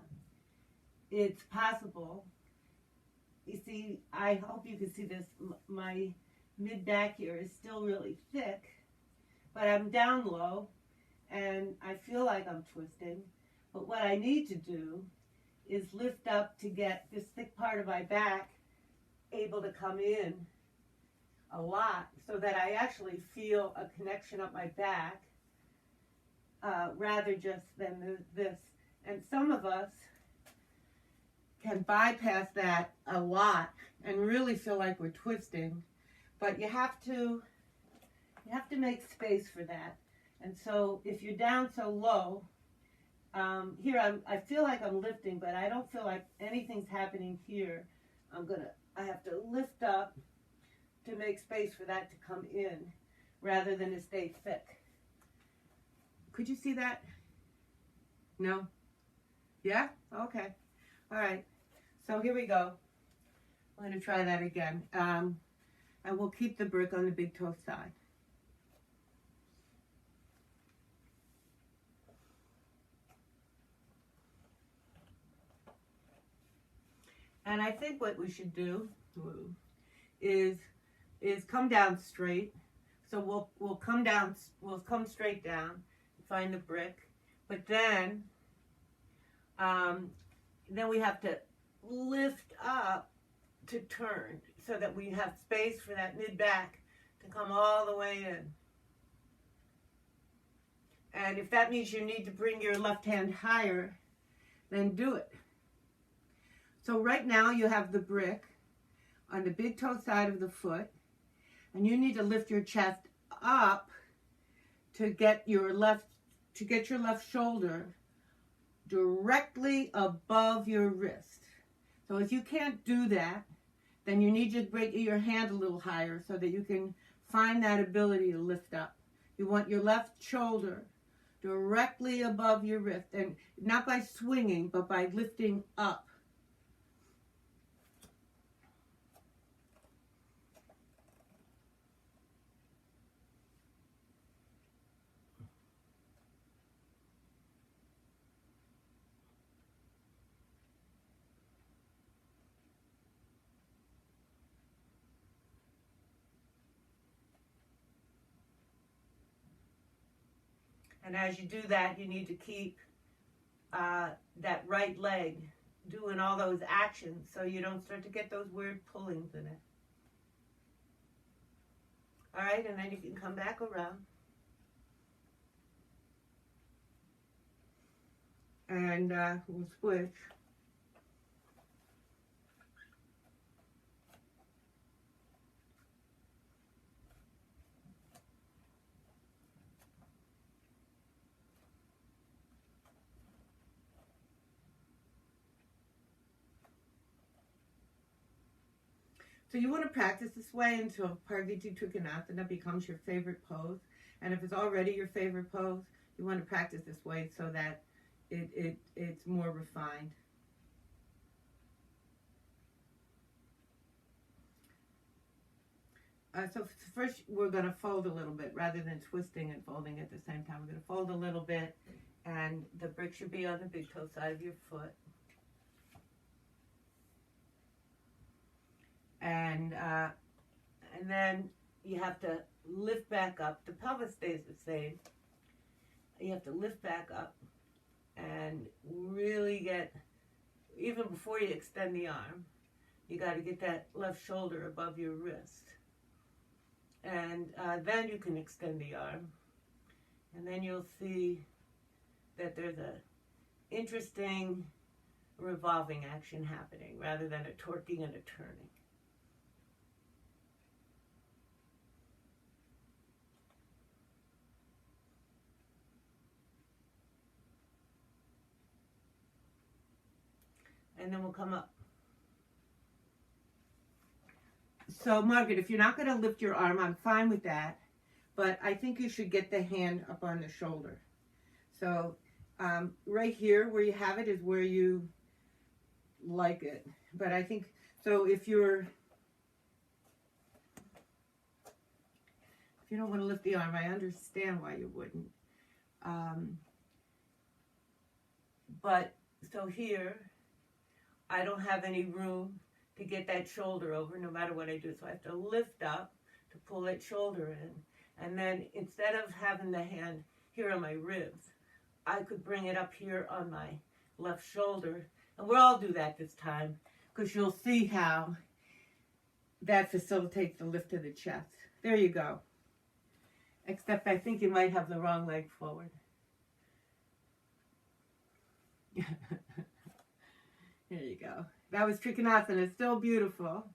it's possible. You see, I hope you can see this. My mid back here is still really thick, but I'm down low and I feel like I'm twisting. But what I need to do is lift up to get this thick part of my back able to come in a lot so that I actually feel a connection up my back rather just than this. And some of us can bypass that a lot and really feel like we're twisting, but you have to make space for that. And so if you're down so low, here I feel like I'm lifting, but I don't feel like anything's happening here. I have to lift up to make space for that to come in rather than to stay thick. Could you see that? No? Yeah? Okay. All right. So here we go. I'm going to try that again. And we'll keep the brick on the big toe side. And I think what we should do is come down straight. So we'll come straight down, find the brick, but then we have to lift up to turn so that we have space for that mid back to come all the way in. And if that means you need to bring your left hand higher, then do it. So right now you have the brick on the big toe side of the foot, and you need to lift your chest up to get your left shoulder directly above your wrist. So if you can't do that, then you need to bring your hand a little higher so that you can find that ability to lift up. You want your left shoulder directly above your wrist, and not by swinging, but by lifting up. And as you do that, you need to keep that right leg doing all those actions so you don't start to get those weird pullings in it. All right, and then you can come back around. And we'll switch. So you want to practice this way until Parvichi Trikonasana becomes your favorite pose. And if it's already your favorite pose, you want to practice this way so that it's more refined. So first we're going to fold a little bit rather than twisting and folding at the same time. We're going to fold a little bit, and the brick should be on the big toe side of your foot. And then you have to lift back up. The pelvis stays the same. You have to lift back up and really get, even before you extend the arm, you got to get that left shoulder above your wrist. And then you can extend the arm. And then you'll see that there's a interesting revolving action happening rather than a torquing and a turning. And then we'll come up. So Margaret, if you're not going to lift your arm, I'm fine with that. But I think you should get the hand up on the shoulder. So right here where you have it is where you like it. But I think, so if you're If you don't want to lift the arm, I understand why you wouldn't. But so here, I don't have any room to get that shoulder over no matter what I do. So I have to lift up to pull that shoulder in. And then instead of having the hand here on my ribs, I could bring it up here on my left shoulder. And we'll all do that this time because you'll see how that facilitates the lift of the chest. There you go. Except I think you might have the wrong leg forward. There you go. That was Trikonasana. It's still beautiful.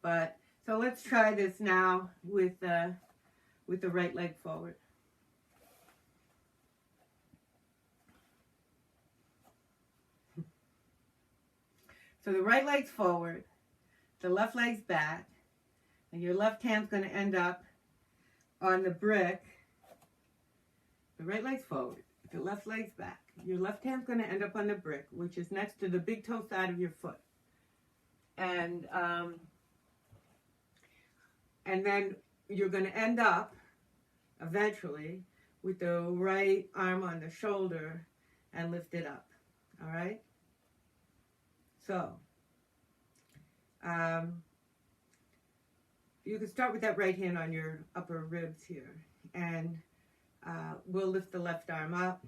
But so let's try this now with the right leg forward. So the right leg's forward, the left leg's back, and your left hand's going to end up on the brick. The right leg's forward, the left leg's back. Your left hand's going to end up on the brick, which is next to the big toe side of your foot. And then you're going to end up, eventually, with the right arm on the shoulder and lift it up. All right? So, you can start with that right hand on your upper ribs here. And we'll lift the left arm up.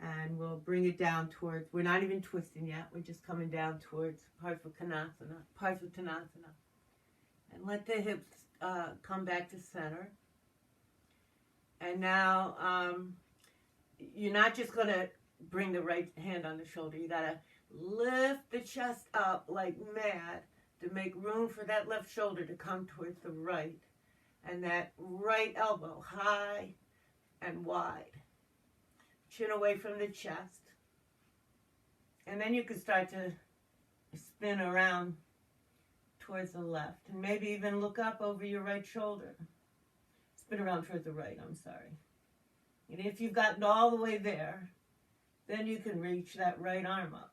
And we'll bring it down towards, we're not even twisting yet. We're just coming down towards Parsvakonasana. And let the hips come back to center. And now, you're not just going to bring the right hand on the shoulder. You got to lift the chest up like mad to make room for that left shoulder to come towards the right. And that right elbow high and wide. Chin away from the chest. And then you can start to spin around towards the left. And maybe even look up over your right shoulder. Spin around towards the right, I'm sorry. And if you've gotten all the way there, then you can reach that right arm up.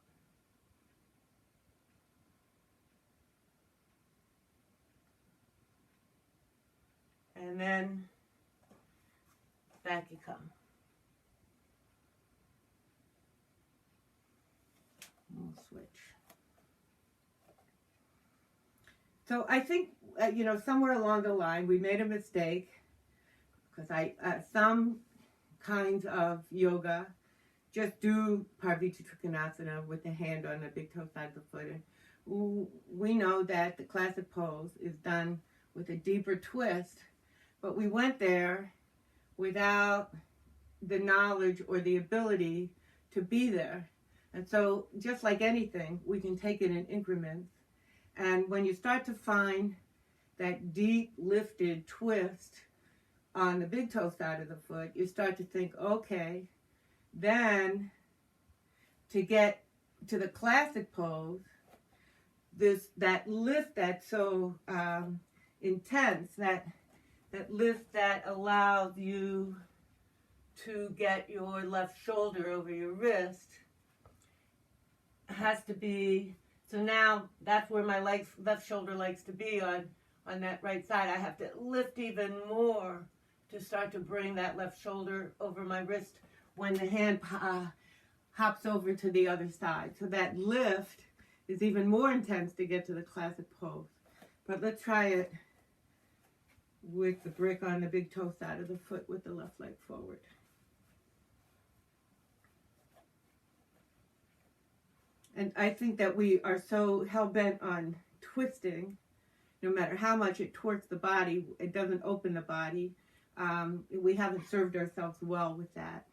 And then back you come. We'll switch. So I think, somewhere along the line we made a mistake because some kinds of yoga just do Parviti Trikonasana with the hand on the big toe side of the foot. And we know that the classic pose is done with a deeper twist, but we went there without the knowledge or the ability to be there. And so, just like anything, we can take it in increments. And when you start to find that deep lifted twist on the big toe side of the foot, you start to think, okay, then to get to the classic pose, that lift that's so intense, that lift that allows you to get your left shoulder over your wrist, has to be, so now that's where my left shoulder likes to be on that right side. I have to lift even more to start to bring that left shoulder over my wrist when the hand hops over to the other side. So that lift is even more intense to get to the classic pose. But let's try it with the brick on the big toe side of the foot with the left leg forward. And I think that we are so hell-bent on twisting, no matter how much it torques the body, it doesn't open the body. We haven't served ourselves well with that.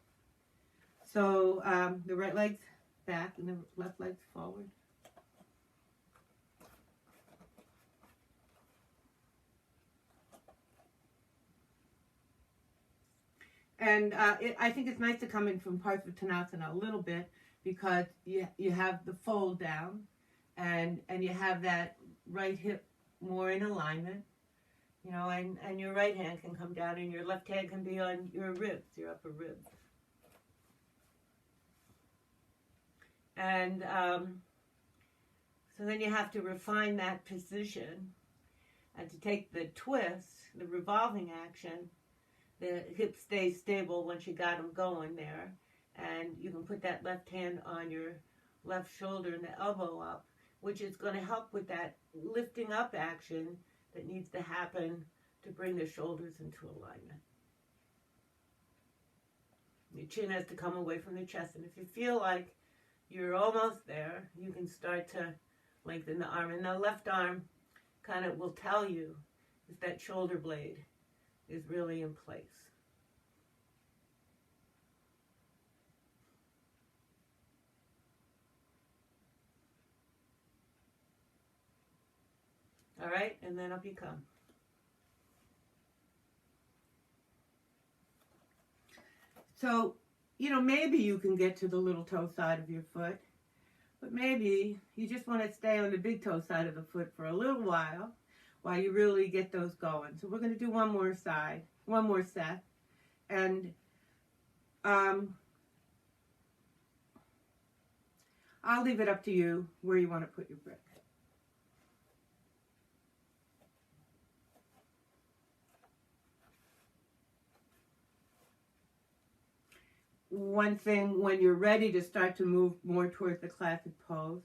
So the right leg's back and the left leg's forward. And I think it's nice to come in from Parsvakonasana a little bit, because you have the fold down and you have that right hip more in alignment, and your right hand can come down and your left hand can be on your ribs, your upper ribs. And so then you have to refine that position and to take the twist, the revolving action, the hips stay stable once you got them going there. And you can put that left hand on your left shoulder and the elbow up, which is going to help with that lifting up action that needs to happen to bring the shoulders into alignment. Your chin has to come away from the chest. And if you feel like you're almost there, you can start to lengthen the arm. And the left arm kind of will tell you if that shoulder blade is really in place. All right, and then up you come. So, maybe you can get to the little toe side of your foot, but maybe you just want to stay on the big toe side of the foot for a little while you really get those going. So we're going to do one more set, and I'll leave it up to you where you want to put your brick. One thing, when you're ready to start to move more towards the classic pose,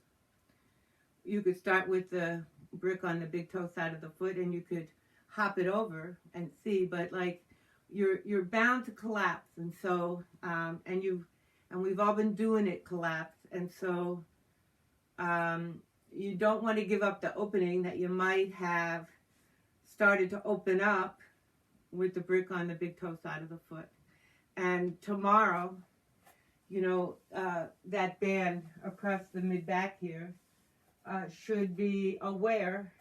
you could start with the brick on the big toe side of the foot, and you could hop it over and see, but like you're bound to collapse, and so and we've all been doing it collapse, and so you don't want to give up the opening that you might have started to open up with the brick on the big toe side of the foot. And tomorrow, that band across the mid-back here should be aware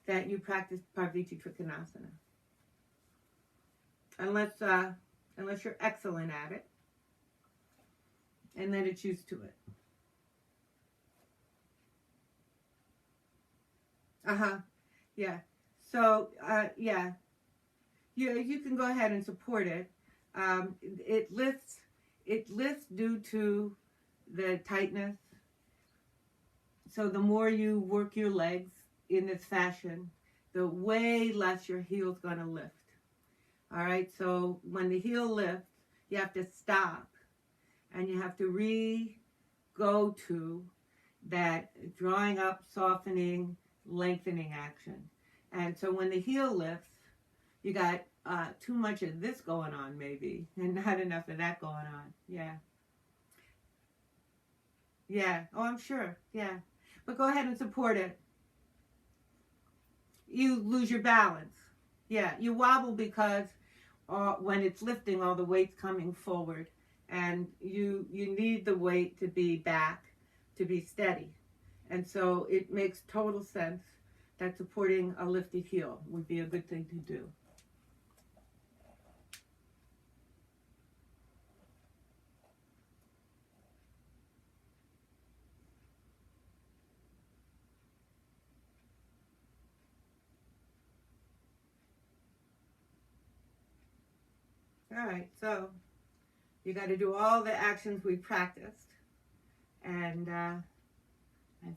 that you practice Parvati Trikonasana. Unless you're excellent at it, and then it's used to it. Yeah. So, yeah. You can go ahead and support it. It lifts due to the tightness. So the more you work your legs in this fashion, the way less your heel's going to lift. All right, so when the heel lifts, you have to stop, and you have to go to that drawing up, softening, lengthening action. And so when the heel lifts, you got too much of this going on, maybe, and not enough of that going on. Yeah. Oh, I'm sure. Yeah. But go ahead and support it. You lose your balance. Yeah. You wobble because when it's lifting, all the weight's coming forward, and you need the weight to be back, to be steady. And so it makes total sense that supporting a lifted heel would be a good thing to do. All right, so you got to do all the actions we practiced and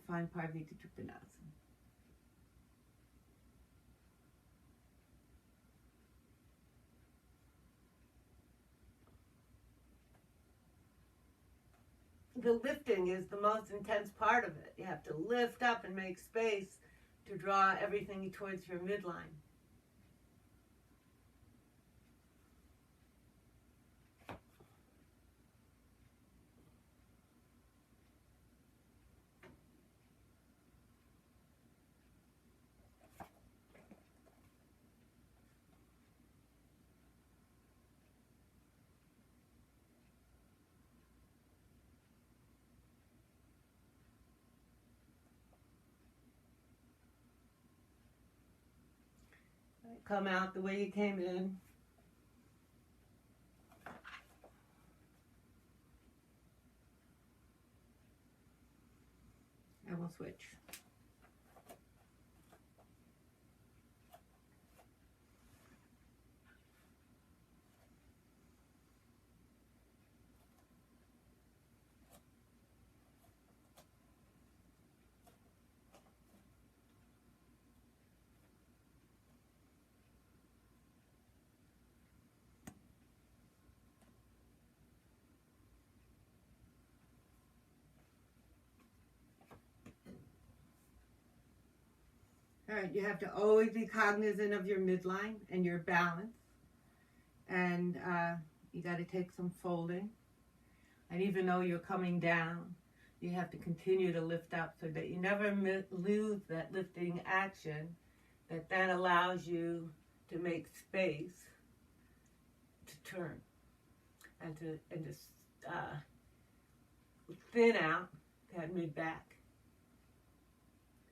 find Parvati Trikonasana. The lifting is the most intense part of it. You have to lift up and make space to draw everything towards your midline. Come out the way you came in. And we'll switch. All right, you have to always be cognizant of your midline and your balance. And you got to take some folding. And even though you're coming down, you have to continue to lift up so that you never lose that lifting action that then allows you to make space to turn and to thin out that mid back.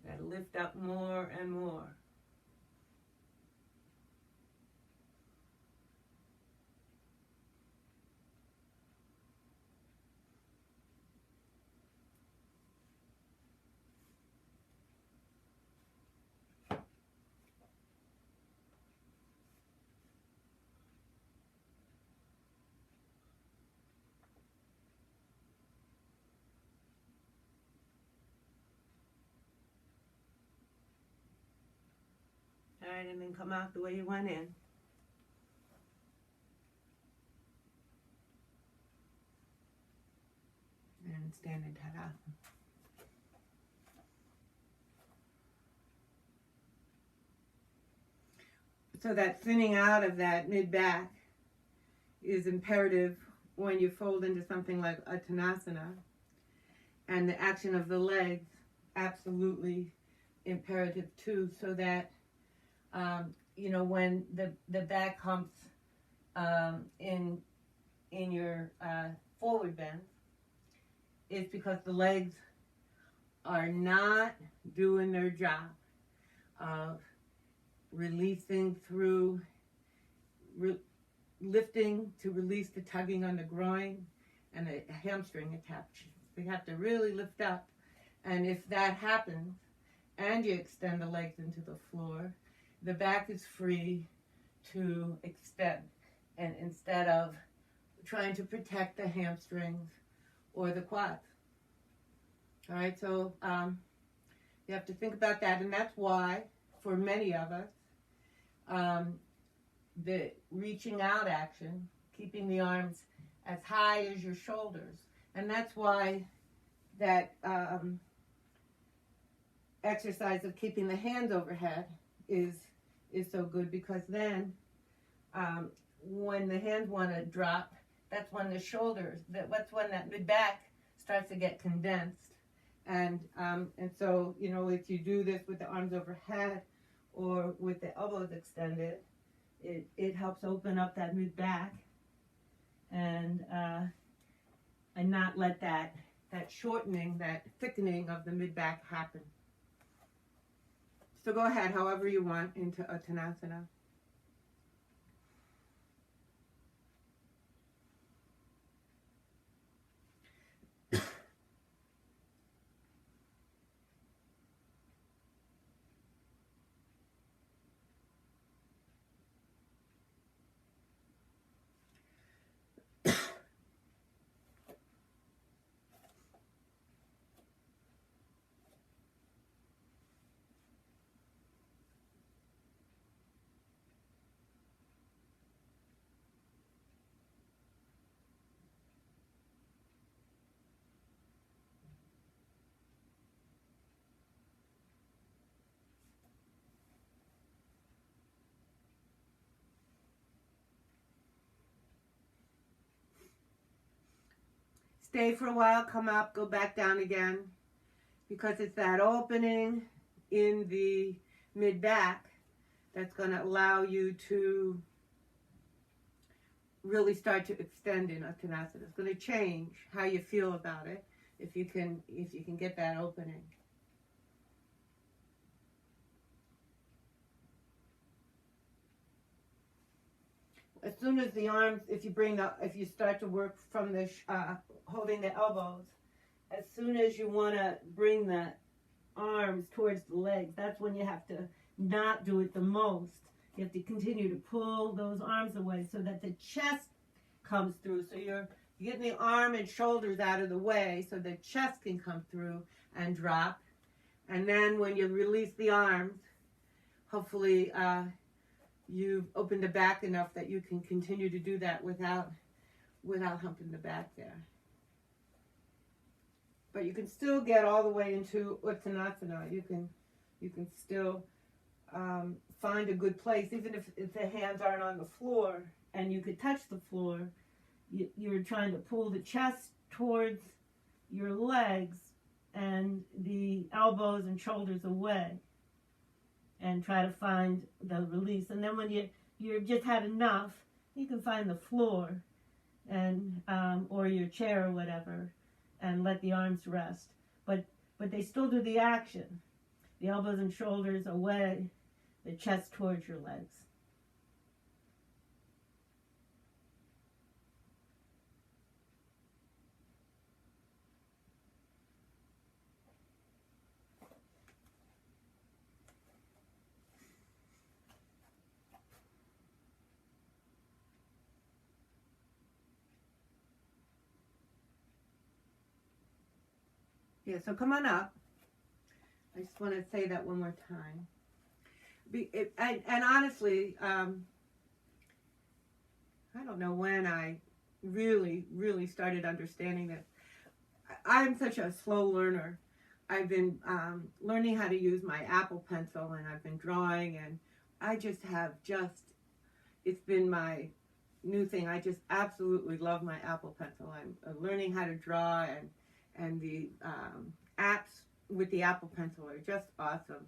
You got to lift up more and more. All right, and then come out the way you went in. And stand in Tadasana. So that thinning out of that mid-back is imperative when you fold into something like Uttanasana. And the action of the legs, absolutely imperative too, so that when the back humps in your forward bend, it's because the legs are not doing their job of releasing through lifting to release the tugging on the groin and the hamstring attachment. They have to really lift up, and if that happens and you extend the legs into the floor, the back is free to extend, and instead of trying to protect the hamstrings or the quads. All right, so you have to think about that, and that's why for many of us, the reaching out action, keeping the arms as high as your shoulders, and that's why that exercise of keeping the hands overhead is so good, because then when the hands want to drop, that's when the shoulders, that's when that mid-back starts to get condensed. And so, if you do this with the arms overhead or with the elbows extended, it helps open up that mid-back and not let that shortening, that thickening of the mid-back happen. So go ahead, however you want, into Uttanasana. Stay for a while, come up, go back down again, because it's that opening in the mid-back that's going to allow you to really start to extend in Uttanasana. It's going to change how you feel about it if you can get that opening. As soon as the arms, if you start to work from the holding the elbows, as soon as you want to bring the arms towards the legs, that's when you have to not do it the most. You have to continue to pull those arms away so that the chest comes through. So you're getting the arm and shoulders out of the way so the chest can come through and drop. And then when you release the arms, hopefully you've opened the back enough that you can continue to do that without humping the back there. But you can still get all the way into Uttanasana. You can still find a good place, even if the hands aren't on the floor and you could touch the floor. You're trying to pull the chest towards your legs and the elbows and shoulders away, and try to find the release. And then when you've just had enough, you can find the floor and or your chair or whatever, and let the arms rest. But they still do the action. The elbows and shoulders away, the chest towards your legs. Yeah, so come on up. I just want to say that one more time. And honestly, I don't know when I really, really started understanding this. I'm such a slow learner. I've been learning how to use my Apple Pencil, and I've been drawing, and I just have it's been my new thing. I just absolutely love my Apple Pencil. I'm learning how to draw, and the apps with the Apple Pencil are just awesome.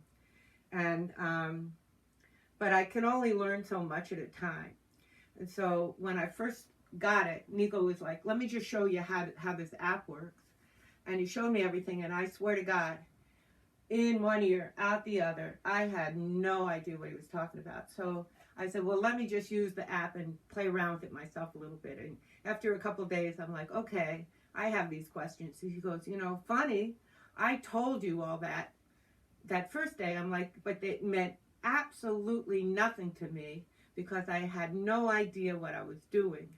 And but I can only learn so much at a time. And so when I first got it, Nico was like, "Let me just show you how this app works." And he showed me everything, and I swear to God, in one ear, out the other, I had no idea what he was talking about. So I said, well, let me just use the app and play around with it myself a little bit. And after a couple of days, I'm like, okay, I have these questions. So he goes, funny, I told you all that first day. I'm like, but it meant absolutely nothing to me because I had no idea what I was doing.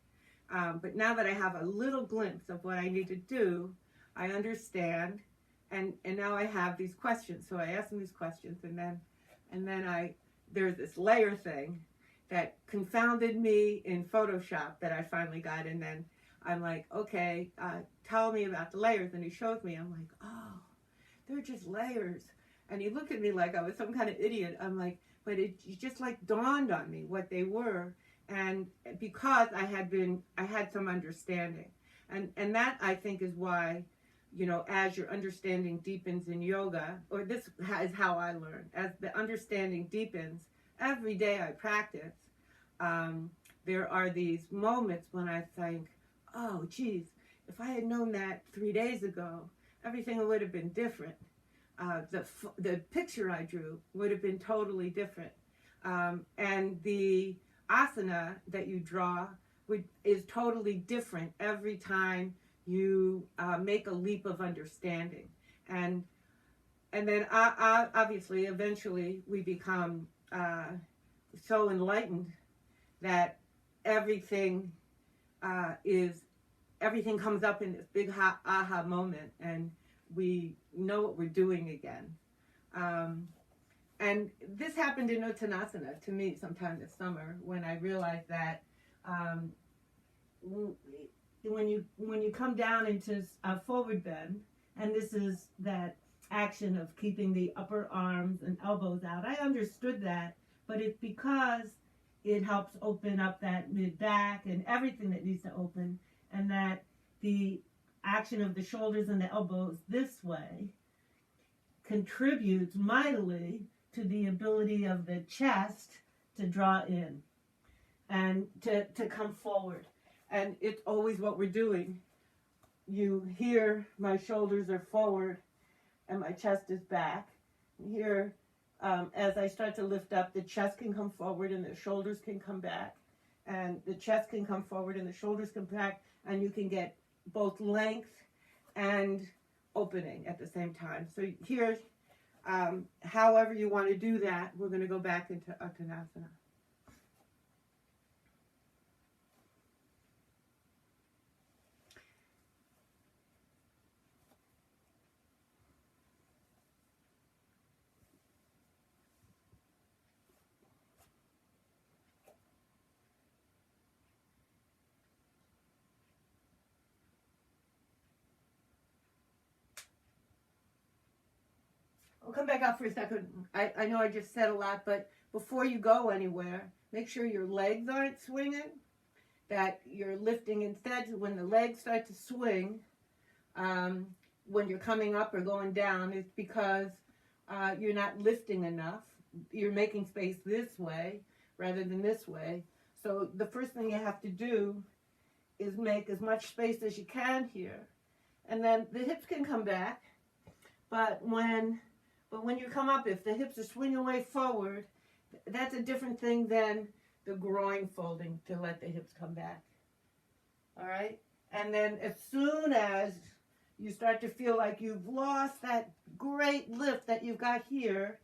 But now that I have a little glimpse of what I need to do, I understand, and now I have these questions. So I ask them these questions, and then there's this layer thing that confounded me in Photoshop that I finally got, and then I'm like, okay, tell me about the layers, and he shows me. I'm like, oh, they're just layers. And he looked at me like I was some kind of idiot. I'm like, but it just like dawned on me what they were, and because I had some understanding, and that I think is why, as your understanding deepens in yoga, or this is how I learn, as the understanding deepens, every day I practice, there are these moments when I think, oh, geez, if I had known that 3 days ago, everything would have been different. The picture I drew would have been totally different. And the asana that you draw is totally different every time you make a leap of understanding. And then obviously, eventually, we become so enlightened that everything comes up in this big aha moment, and we know what we're doing again. And this happened in Uttanasana to me sometime this summer, when I realized that when you come down into a forward bend, and this is that action of keeping the upper arms and elbows out. I understood that, but it's because it helps open up that mid back and everything that needs to open, and that the action of the shoulders and the elbows this way contributes mightily to the ability of the chest to draw in and to come forward. And it's always what we're doing. You hear my shoulders are forward and my chest is back. Here, as I start to lift up, the chest can come forward and the shoulders can come back. And the chest can come forward and the shoulders come back. And you can get both length and opening at the same time. So here, however you want to do that, we're going to go back into Uttanasana. We'll come back out for a second. I know I just said a lot, but before you go anywhere, make sure your legs aren't swinging, that you're lifting instead. When the legs start to swing, when you're coming up or going down, it's because you're not lifting enough. You're making space this way rather than this way. So the first thing you have to do is make as much space as you can here. And then the hips can come back, but when you come up, if the hips are swinging way forward, that's a different thing than the groin folding to let the hips come back. All right? And then as soon as you start to feel like you've lost that great lift that you've got here,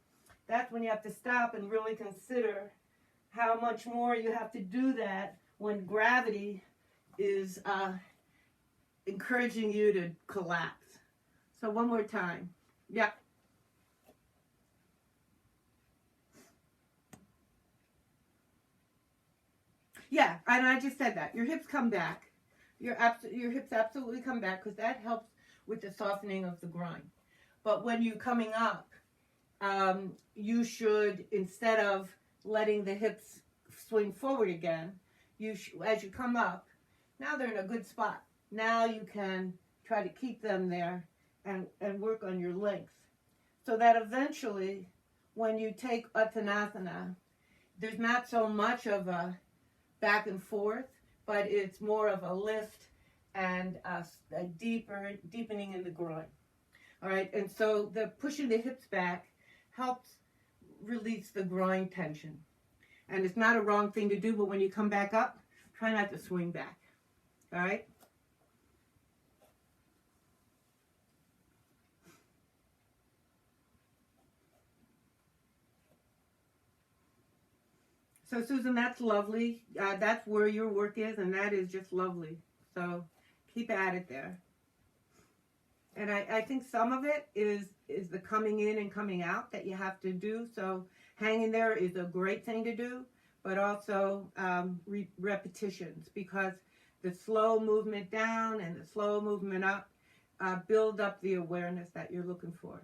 that's when you have to stop and really consider how much more you have to do that when gravity is encouraging you to collapse. So one more time. Yeah. Yeah, and I just said that. Your hips come back. Your hips absolutely come back because that helps with the softening of the groin. But when you're coming up, you should, instead of letting the hips swing forward again, as you come up, now they're in a good spot. Now you can try to keep them there and work on your length. So that eventually, when you take Uttanasana, there's not so much of a back and forth, but it's more of a lift and a deepening in the groin. All right, and so the pushing the hips back helps release the groin tension. And it's not a wrong thing to do, but when you come back up, try not to swing back. All right? So, Susan, that's lovely. That's where your work is, and that is just lovely. So keep at it there. And I think some of it is the coming in and coming out that you have to do. So hanging there is a great thing to do, but also repetitions, because the slow movement down and the slow movement up build up the awareness that you're looking for.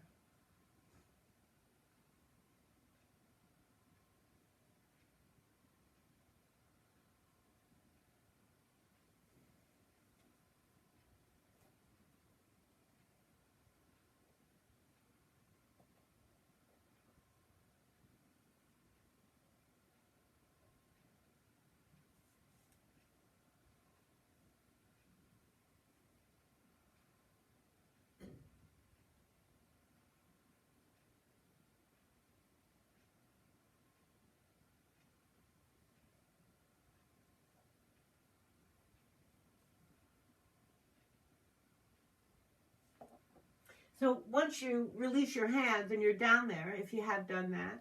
So once you release your hands and you're down there, if you have done that,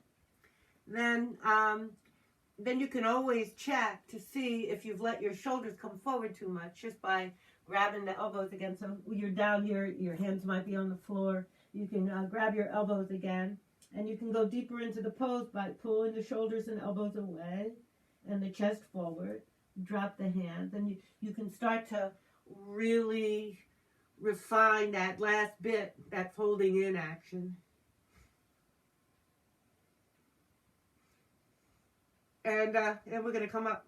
then you can always check to see if you've let your shoulders come forward too much just by grabbing the elbows again. So you're down here, your hands might be on the floor. You can grab your elbows again, and you can go deeper into the pose by pulling the shoulders and elbows away and the chest forward. Drop the hands, and you can start to really refine that last bit, that folding in action. And we're going to come up.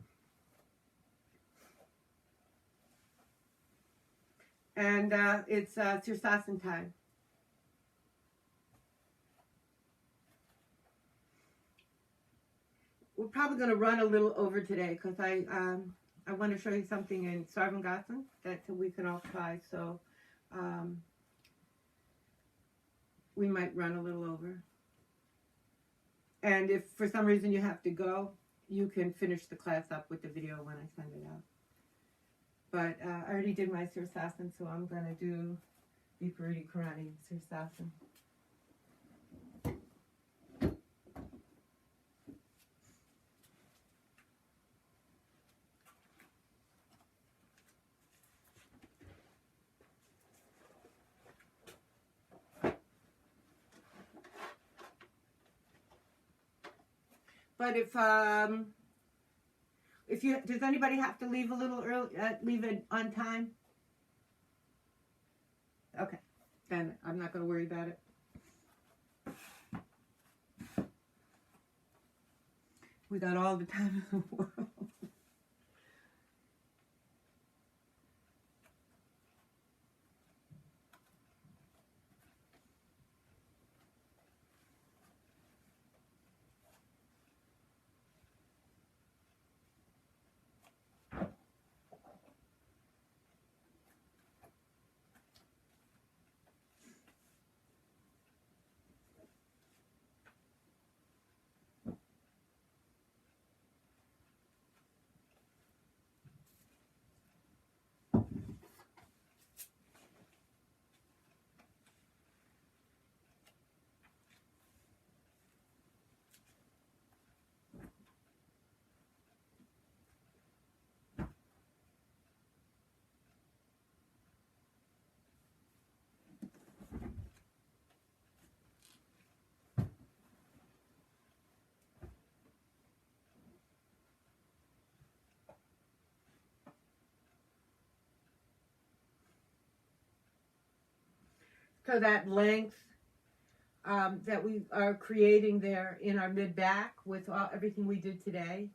And it's Sirsasana time. We're probably going to run a little over today because I want to show you something in Sarvangasana that we can all try. So we might run a little over. And if for some reason you have to go, you can finish the class up with the video when I send it out. But I already did my Sirsasana, so I'm going to do Viparita Karani Sirsasana. But if you, does anybody have to leave a little early, leave it on time? Okay, then I'm not going to worry about it. We got all the time in the world. So that length that we are creating there in our mid back with everything we did today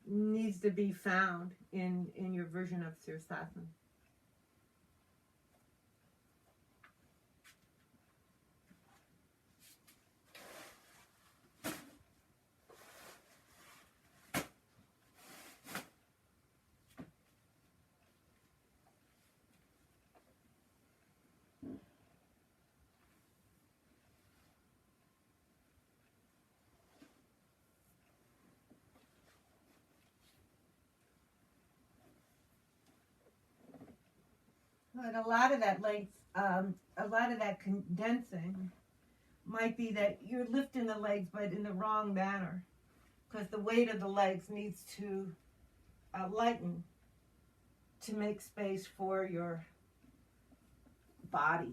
needs to be found in your version of Sirsasana. But a lot of that length, a lot of that condensing might be that you're lifting the legs, but in the wrong manner, because the weight of the legs needs to lighten to make space for your body.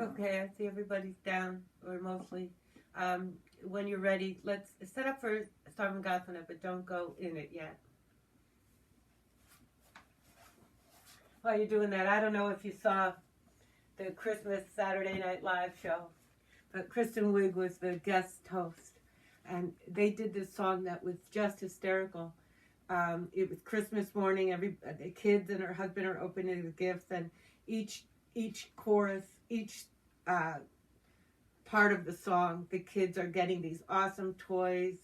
Okay, I see everybody's down, or mostly. When you're ready, let's set up for Sarvangasana, but don't go in it yet. While you're doing that, I don't know if you saw the Christmas Saturday Night Live show, but Kristen Wiig was the guest host, and they did this song that was just hysterical. It was Christmas morning. The kids and her husband are opening the gifts, and each chorus, each part of the song, the kids are getting these awesome toys,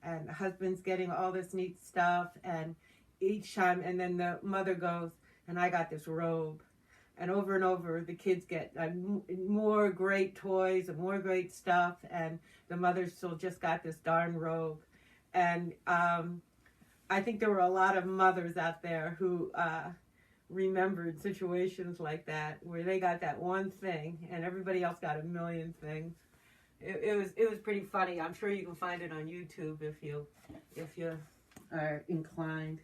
and the husband's getting all this neat stuff, and each time, and then the mother goes, and I got this robe. And over, the kids get more great toys and more great stuff, and the mother still just got this darn robe. And I think there were a lot of mothers out there who remembered situations like that, where they got that one thing, and everybody else got a million things. It was pretty funny. I'm sure you can find it on YouTube if you are inclined.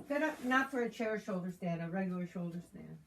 Set up not for a chair shoulder stand, a regular shoulder stand.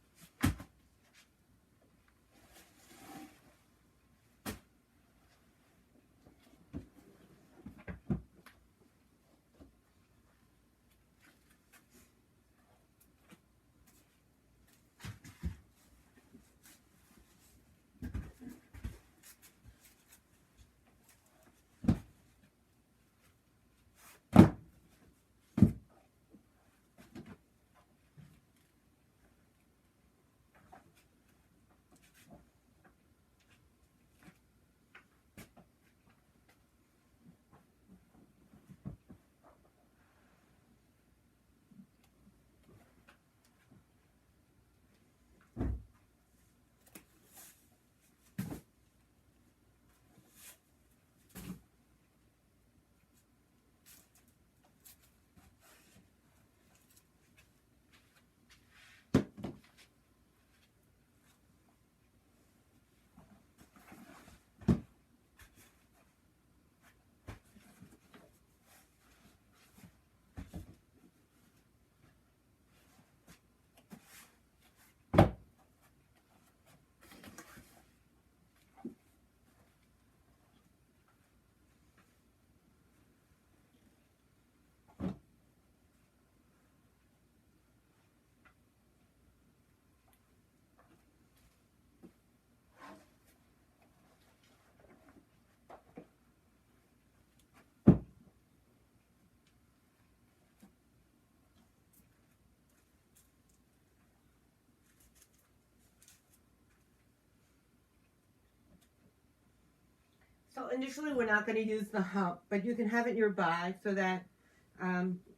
So initially we're not going to use the hump, but you can have it nearby so that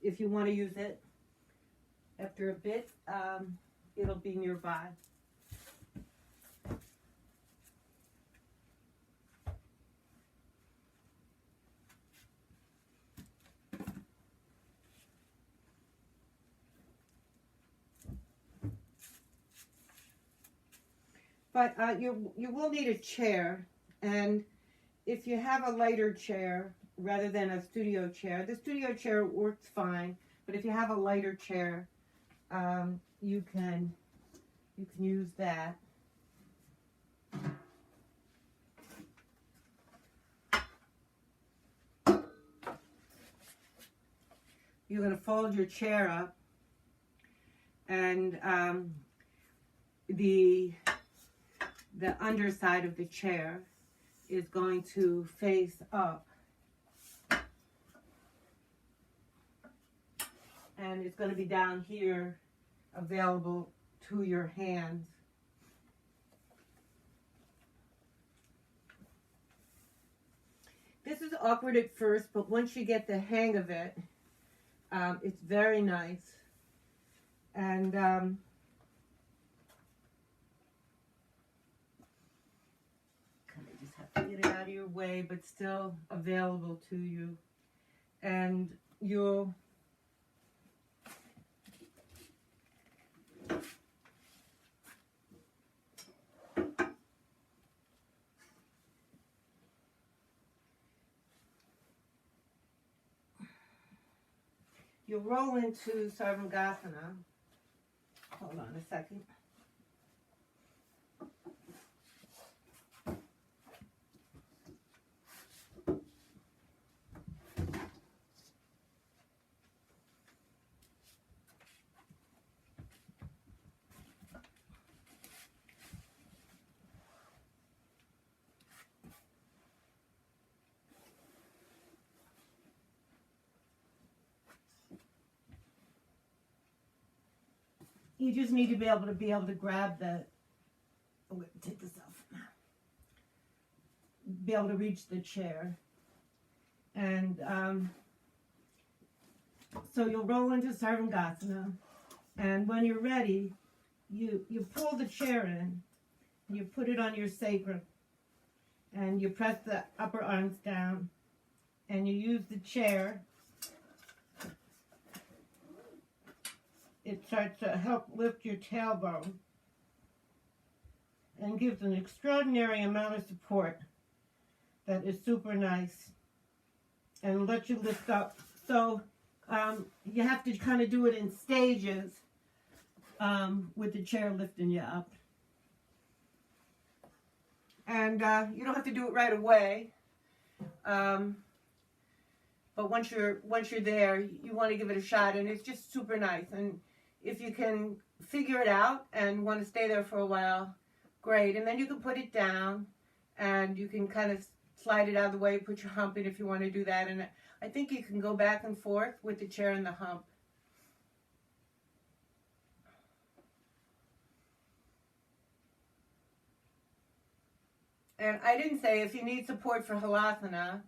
if you want to use it after a bit, it'll be nearby. But you will need a chair, and if you have a lighter chair rather than a studio chair, the studio chair works fine. But if you have a lighter chair, you can use that. You're going to fold your chair up, and the underside of the chair is going to face up, and it's going to be down here available to your hands. This is awkward at first, but once you get the hang of it, it's very nice. And kind of just have to get it out of your way, but still available to you. And you'll you'll roll into Sarvangasana. Hold on a second. You just need to be able to grab the. I'm going to take this off. Be able to reach the chair, and so you'll roll into Sarvangasana, and when you're ready, you pull the chair in, and you put it on your sacrum, and you press the upper arms down, and you use the chair. It starts to help lift your tailbone and gives an extraordinary amount of support that is super nice and lets you lift up. So you have to kind of do it in stages with the chair lifting you up. And you don't have to do it right away. But once you're there, you want to give it a shot, and it's just super nice. And if you can figure it out and want to stay there for a while, great. And then you can put it down, and you can kind of slide it out of the way, put your hump in if you want to do that. And I think you can go back and forth with the chair and the hump. And I didn't say if you need support for Halasana,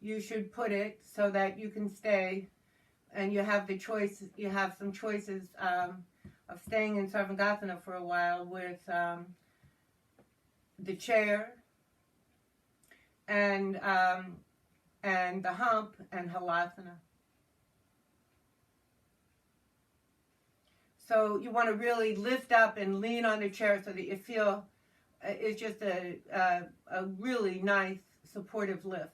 you should put it so that you can stay and you have the choice, you have some choices of staying in Sarvangasana for a while with the chair and the hump and Halasana. So you want to really lift up and lean on the chair so that you feel it's just a really nice supportive lift.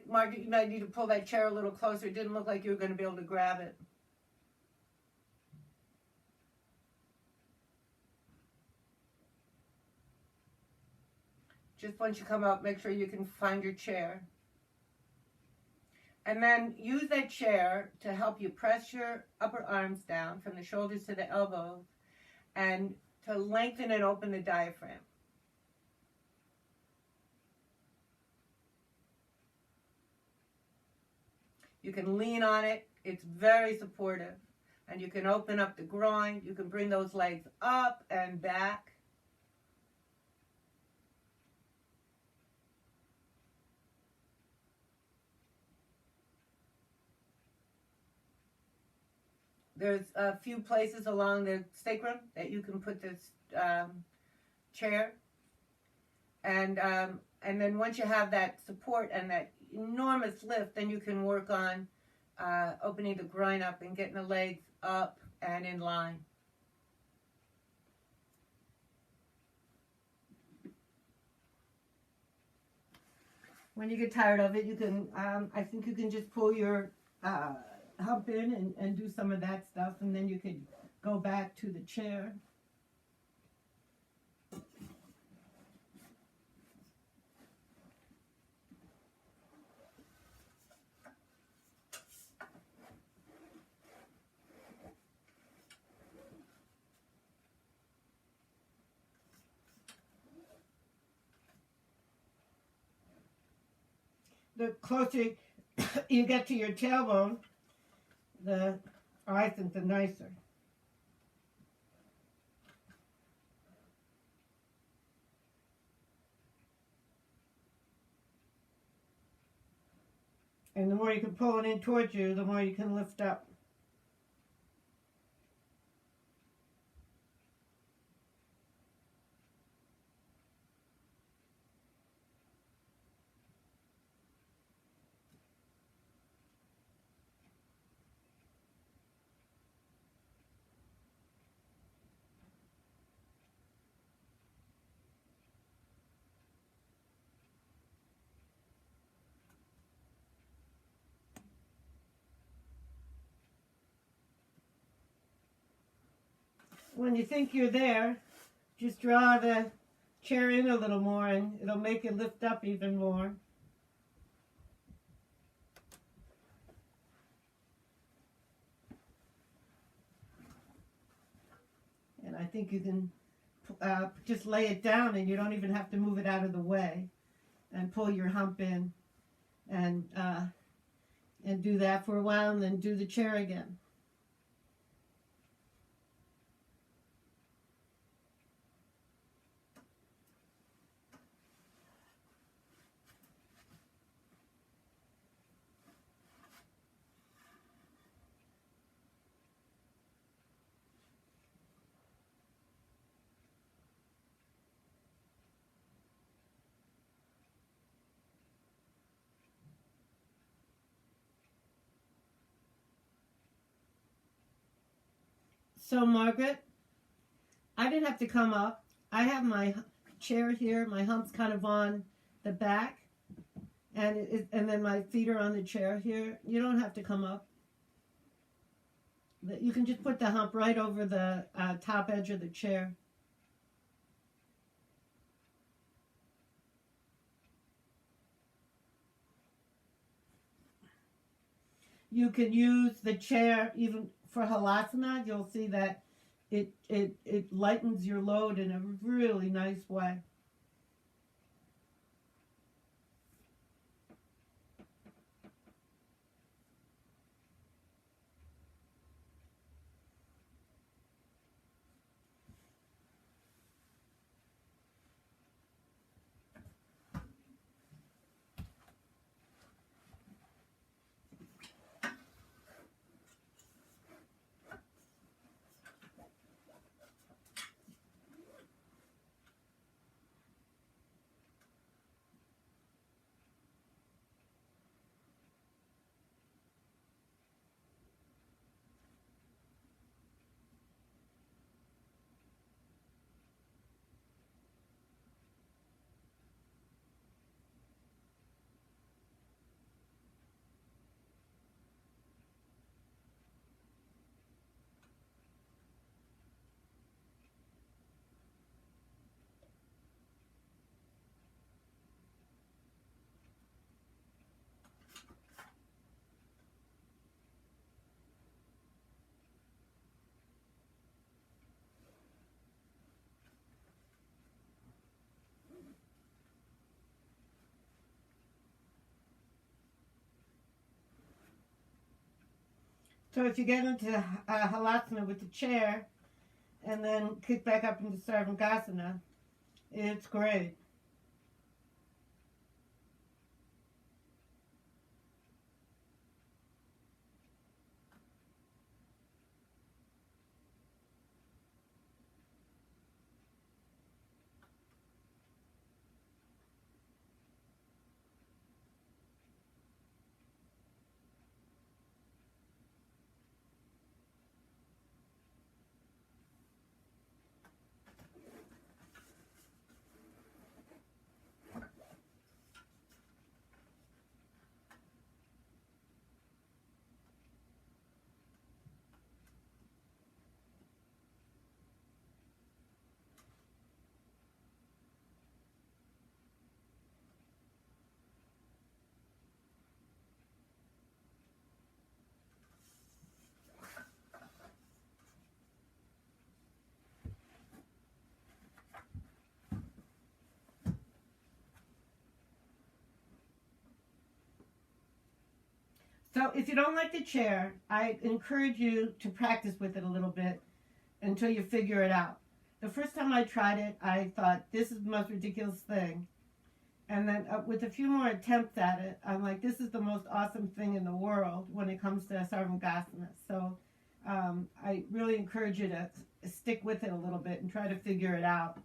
Margaret, you might need to pull that chair a little closer. It didn't look like you were going to be able to grab it. Just once you come out, make sure you can find your chair. And then use that chair to help you press your upper arms down from the shoulders to the elbows and to lengthen and open the diaphragm. You can lean on it. It's very supportive. And you can open up the groin. You can bring those legs up and back. There's a few places along the sacrum that you can put this chair. And then once you have that support and that enormous lift, then you can work on opening the groin up and getting the legs up and in line. When you get tired of it, you can, I think you can just pull your hump in and do some of that stuff, and then you could go back to the chair. The closer you get to your tailbone, I think the nicer. And the more you can pull it in towards you, the more you can lift up. When you think you're there, just draw the chair in a little more and it'll make it lift up even more. And I think you can just lay it down and you don't even have to move it out of the way, and pull your hump in and do that for a while and then do the chair again. So Margaret, I didn't have to come up. I have my chair here. My hump's kind of on the back, and then my feet are on the chair here. You don't have to come up. You can just put the hump right over the top edge of the chair. You can use the chair even for halasana. You'll see that it lightens your load in a really nice way. So if you get into halasana with the chair and then kick back up into sarvangasana, it's great. So if you don't like the chair, I encourage you to practice with it a little bit until you figure it out. The first time I tried it, I thought, this is the most ridiculous thing. And then with a few more attempts at it, I'm like, this is the most awesome thing in the world when it comes to sarvangasana. So I really encourage you to stick with it a little bit and try to figure it out.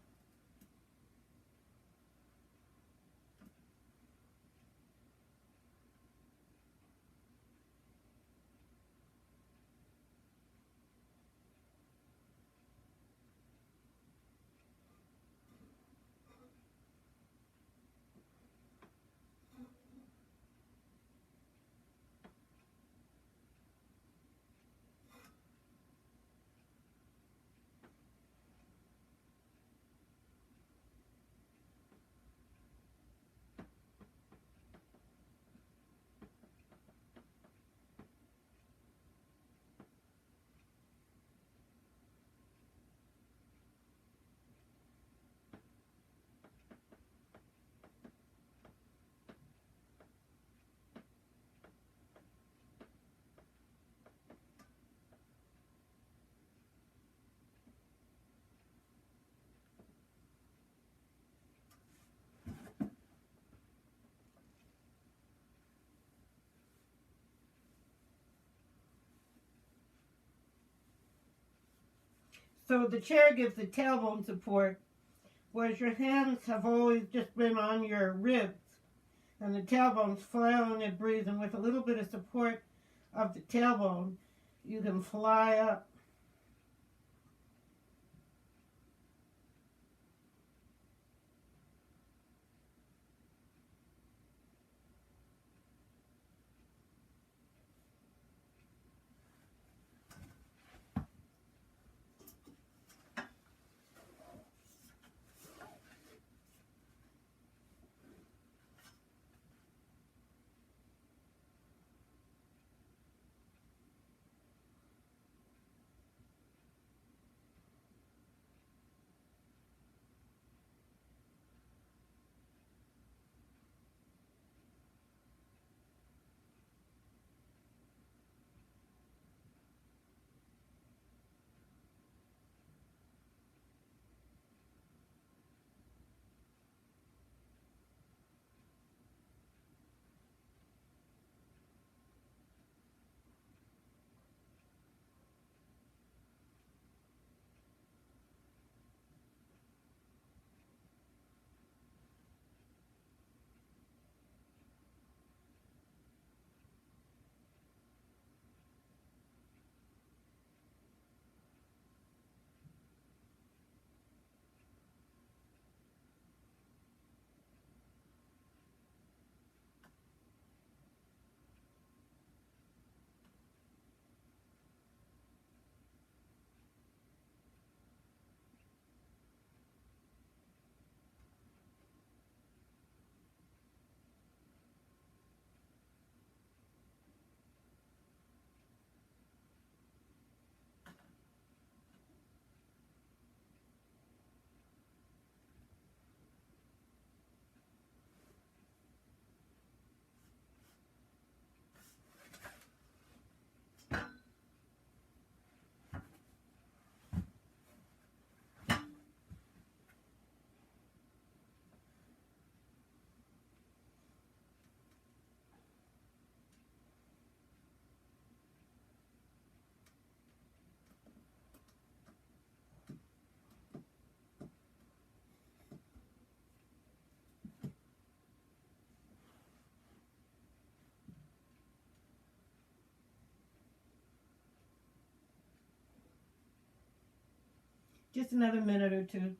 So the chair gives the tailbone support, whereas your hands have always just been on your ribs, and the tailbone's flailing and breathing. With a little bit of support of the tailbone, you can fly up. Just another minute or two.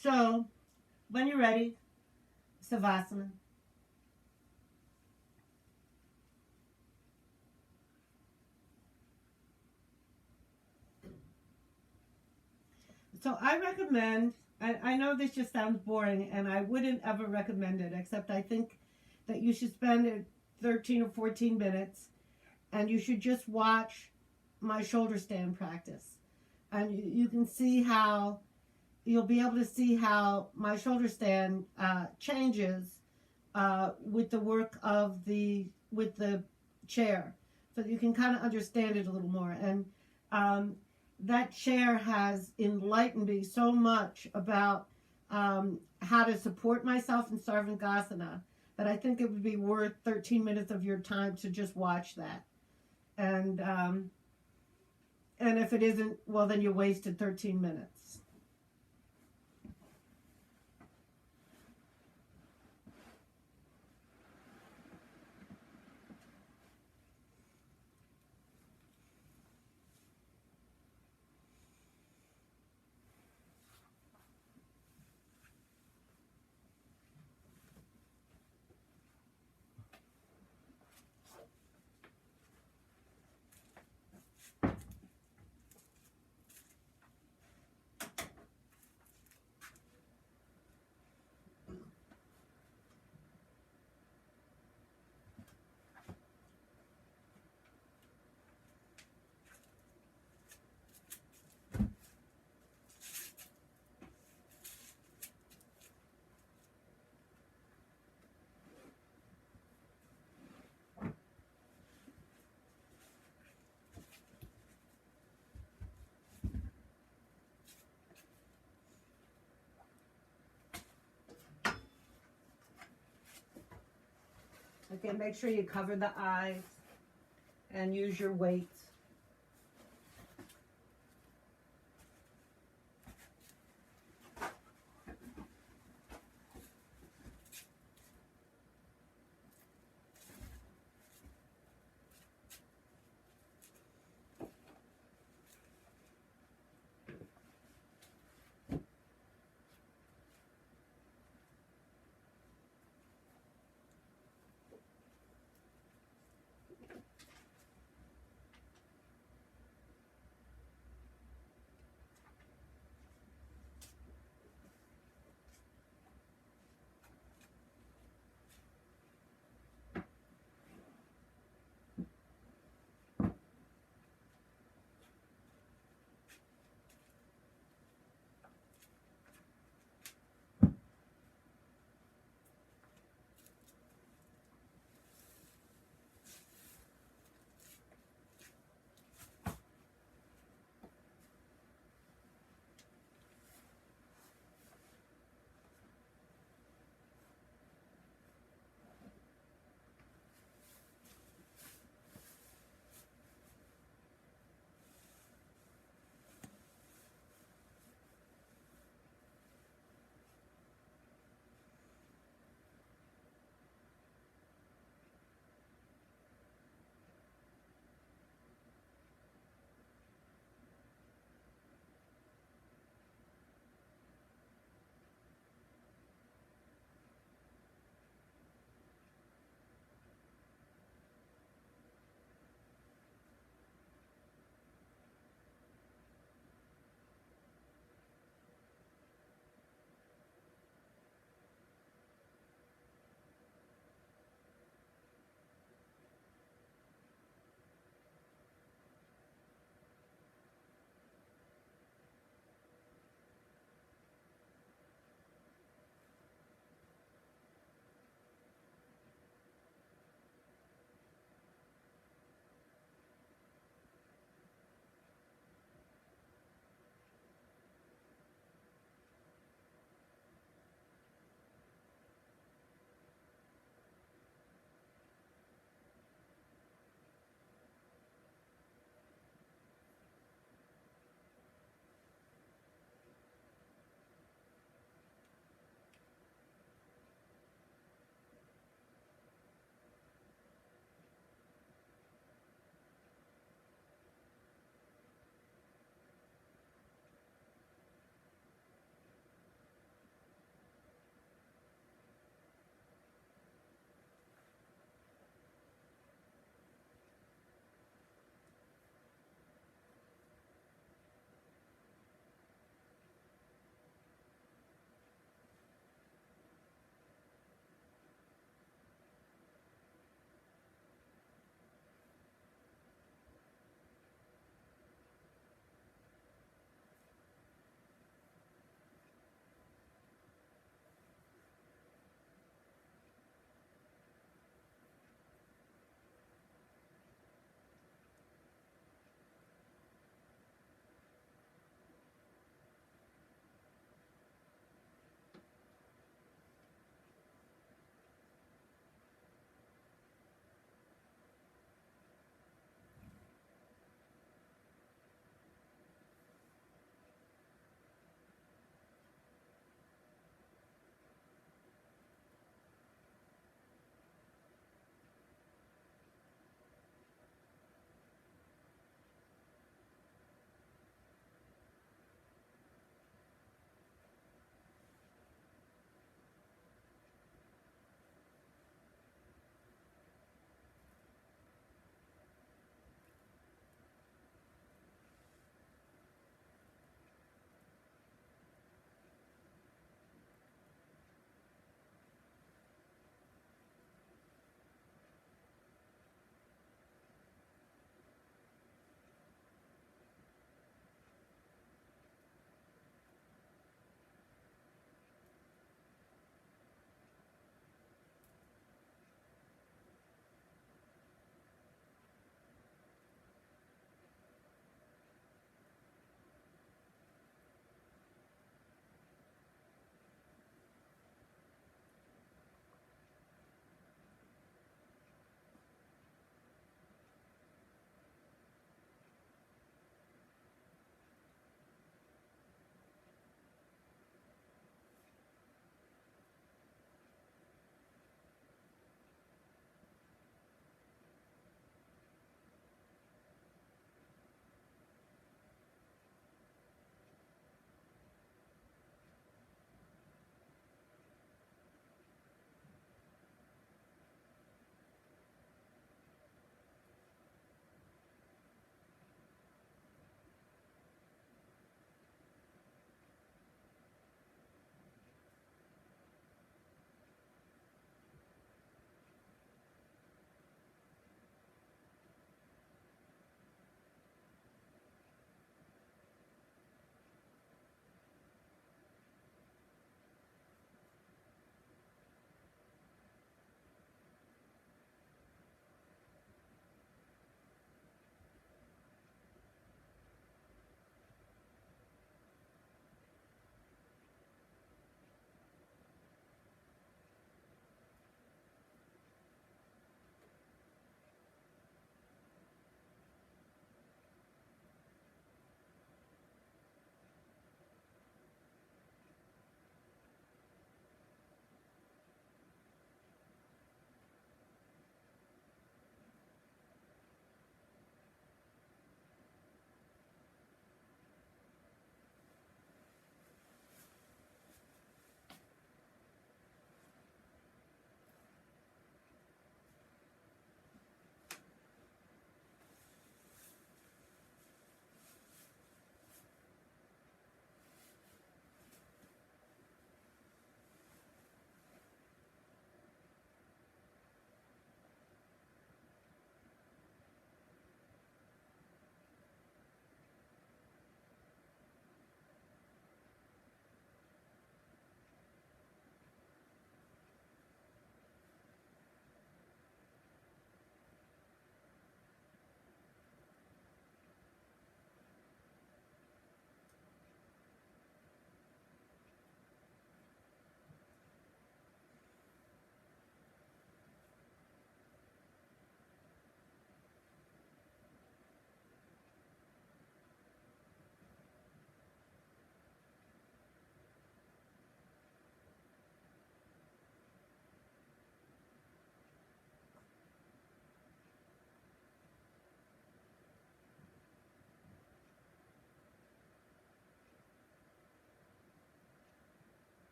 So, when you're ready, Savasana. So I recommend, I know this just sounds boring and I wouldn't ever recommend it, except I think that you should spend 13 or 14 minutes and you should just watch my shoulder stand practice. And you can see how, you'll be able to see how my shoulder stand changes with the work of with the chair. So you can kind of understand it a little more. And that chair has enlightened me so much about how to support myself in Sarvangasana that I think it would be worth 13 minutes of your time to just watch that. And if it isn't, well, then you wasted 13 minutes. Okay, make sure you cover the eyes and use your weights.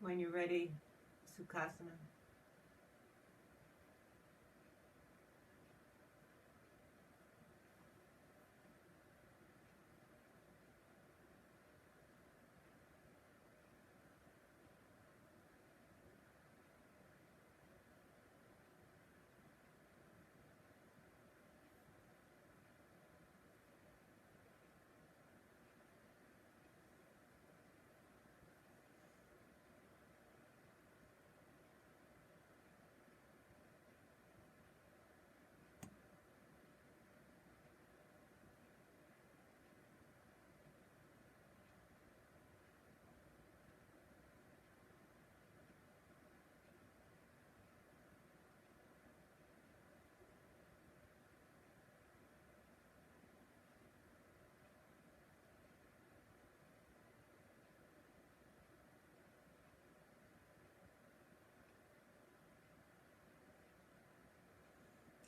when you're ready, Sukhasana.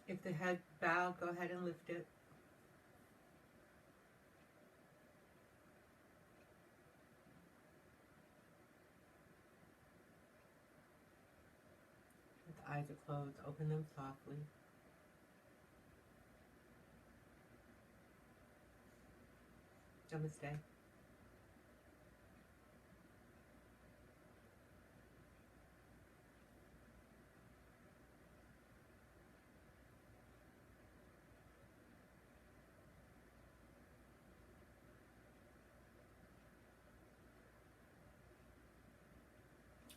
If the head bowed, go ahead and lift it. If the eyes are closed, open them softly. Namaste.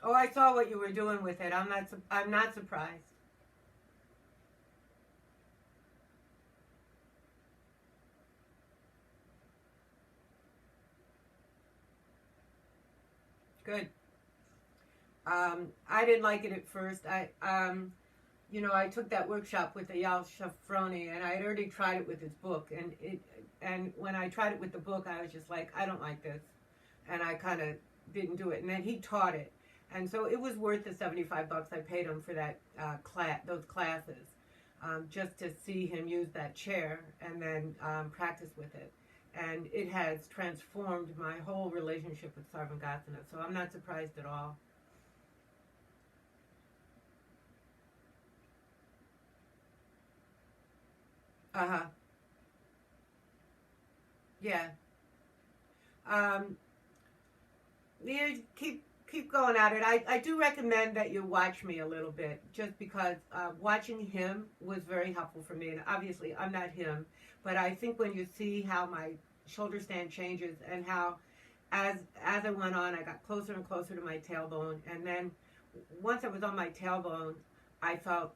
Oh, I saw what you were doing with it. I'm not surprised. Good. I didn't like it at first. I took that workshop with Eyal Shafroni, and I had already tried it with his book, and when I tried it with the book, I was just like, I don't like this, and I kind of didn't do it. And then he taught it, and so it was worth the $75 I paid him for that those classes, just to see him use that chair and then practice with it. And it has transformed my whole relationship with Sarvangasana, so I'm not surprised at all. Uh-huh. Yeah. Um, yeah, keep going at it. I do recommend that you watch me a little bit, just because watching him was very helpful for me. And obviously, I'm not him, but I think when you see how my shoulder stand changes, and how as I went on, I got closer and closer to my tailbone, and then once I was on my tailbone, I felt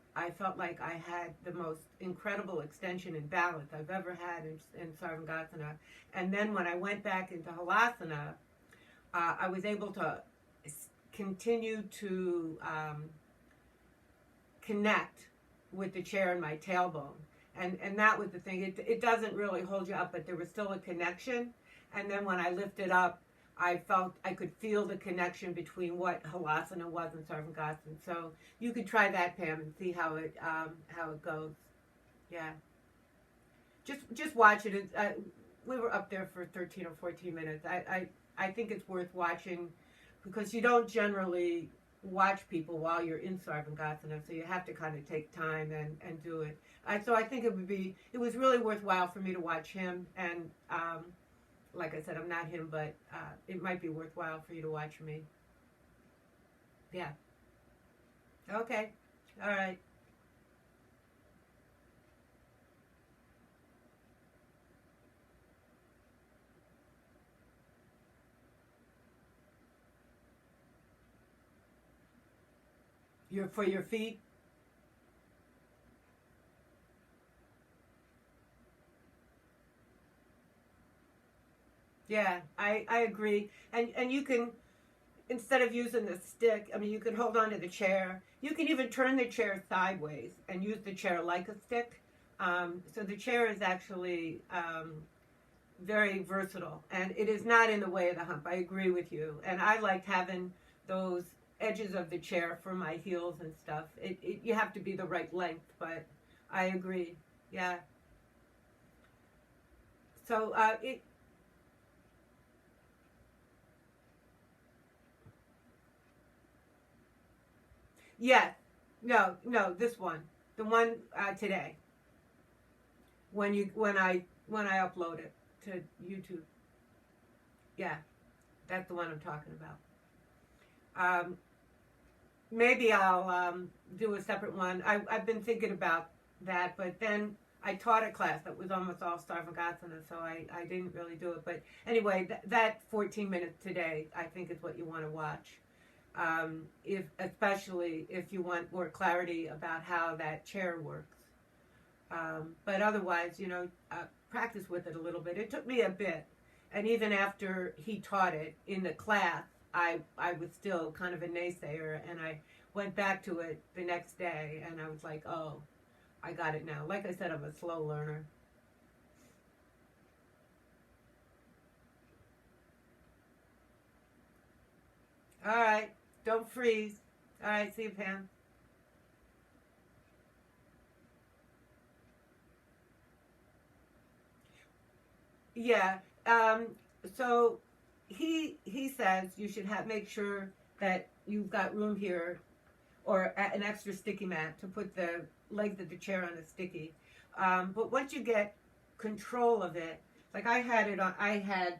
like I had the most incredible extension and balance I've ever had in Sarvangasana. And then when I went back into Halasana, I was able to continue to connect with the chair and my tailbone. And that was the thing. It doesn't really hold you up, but there was still a connection. And then when I lifted up, I could feel the connection between what Halasana was and Sarvangasana. So you could try that, Pam, and see how it goes. Yeah. Just watch it. We were up there for 13 or 14 minutes. I think it's worth watching, because you don't generally watch people while you're in Sarvangasana, so you have to kind of take time and do it. So I think it was really worthwhile for me to watch him, and like I said, I'm not him, but it might be worthwhile for you to watch me. Yeah. Okay. All right. For your feet. Yeah, I agree. And you can, instead of using the stick, I mean, you can hold on to the chair. You can even turn the chair sideways and use the chair like a stick. So the chair is actually very versatile, and it is not in the way of the hump. I agree with you. And I liked having those edges of the chair for my heels and stuff. You have to be the right length, but I agree. Yeah. So it Yes. No, this one. The one today. When I upload it to YouTube. Yeah. That's the one I'm talking about. Maybe I'll do a separate one. I've been thinking about that, but then I taught a class that was almost all Sarvagasana, so I didn't really do it. But anyway, that 14 minutes today, I think is what you want to watch. Especially if you want more clarity about how that chair works. But otherwise, practice with it a little bit. It took me a bit. And even after he taught it in the class, I was still kind of a naysayer, and I went back to it the next day, and I was like, oh, I got it now. Like I said, I'm a slow learner. All right. Don't freeze. All right. See you, Pam. Yeah. So he says you should make sure that you've got room here or an extra sticky mat to put the legs of the chair on a sticky. But once you get control of it, like I had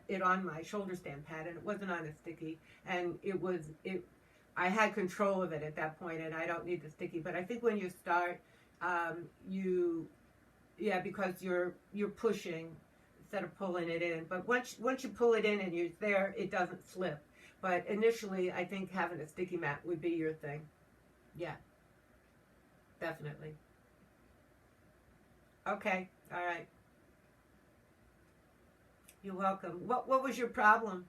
it on my shoulder stand pad, and it wasn't on a sticky, and I had control of it at that point, and I don't need the sticky. But I think when you start, because you're pushing instead of pulling it in. But once you pull it in and you're there, it doesn't slip. But initially, I think having a sticky mat would be your thing. Yeah, definitely. Okay, all right. You're welcome. What was your problem?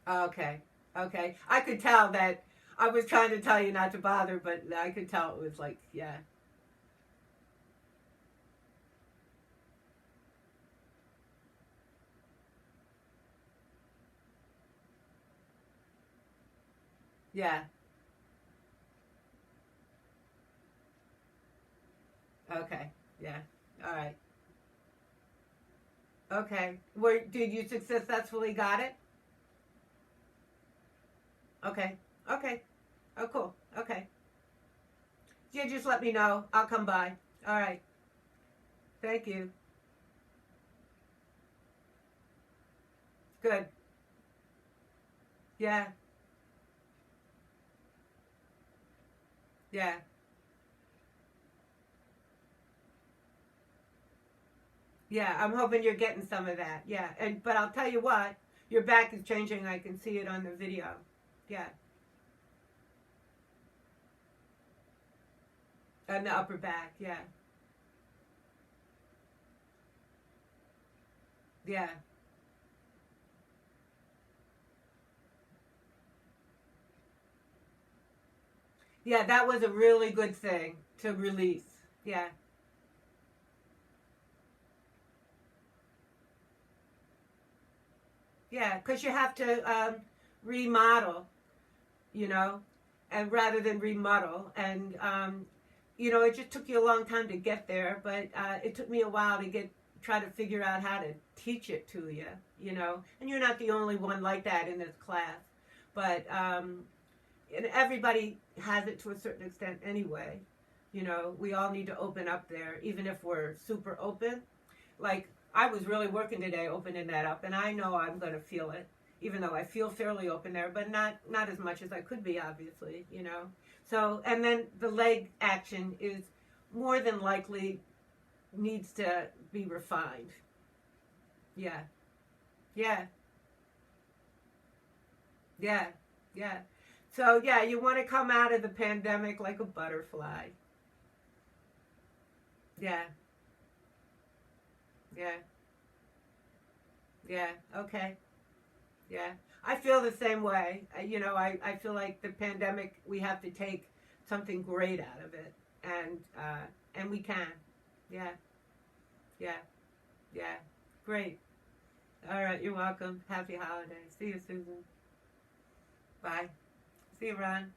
Okay, okay. I could tell that I was trying to tell you not to bother, but I could tell it was like, yeah. Yeah. Okay. Yeah. All right. Okay. Did you successfully got it? Okay. Okay. Oh, cool. Okay. Yeah, just let me know. I'll come by. All right. Thank you. Good. Yeah. Yeah. Yeah. I'm hoping you're getting some of that. Yeah. But I'll tell you what, your back is changing. I can see it on the video. Yeah. And the upper back. Yeah. Yeah. Yeah. That was a really good thing to release. Yeah. Yeah. Because you have to remodel, you know, and rather than remodel. And, it just took you a long time to get there, but it took me a while to try to figure out how to teach it to you. And you're not the only one like that in this class. But and everybody has it to a certain extent anyway. We all need to open up there, even if we're super open. Like, I was really working today opening that up, and I know I'm going to feel it, even though I feel fairly open there, but not as much as I could be, obviously. So, and then the leg action is more than likely needs to be refined. Yeah, yeah, yeah, yeah. So, yeah, you want to come out of the pandemic like a butterfly. Yeah, yeah, yeah, okay. Yeah, I feel the same way. I feel like the pandemic, we have to take something great out of it, and we can. Yeah, yeah, yeah. Great. All right, you're welcome. Happy holidays. See you, Susan. Bye. See you, Ron.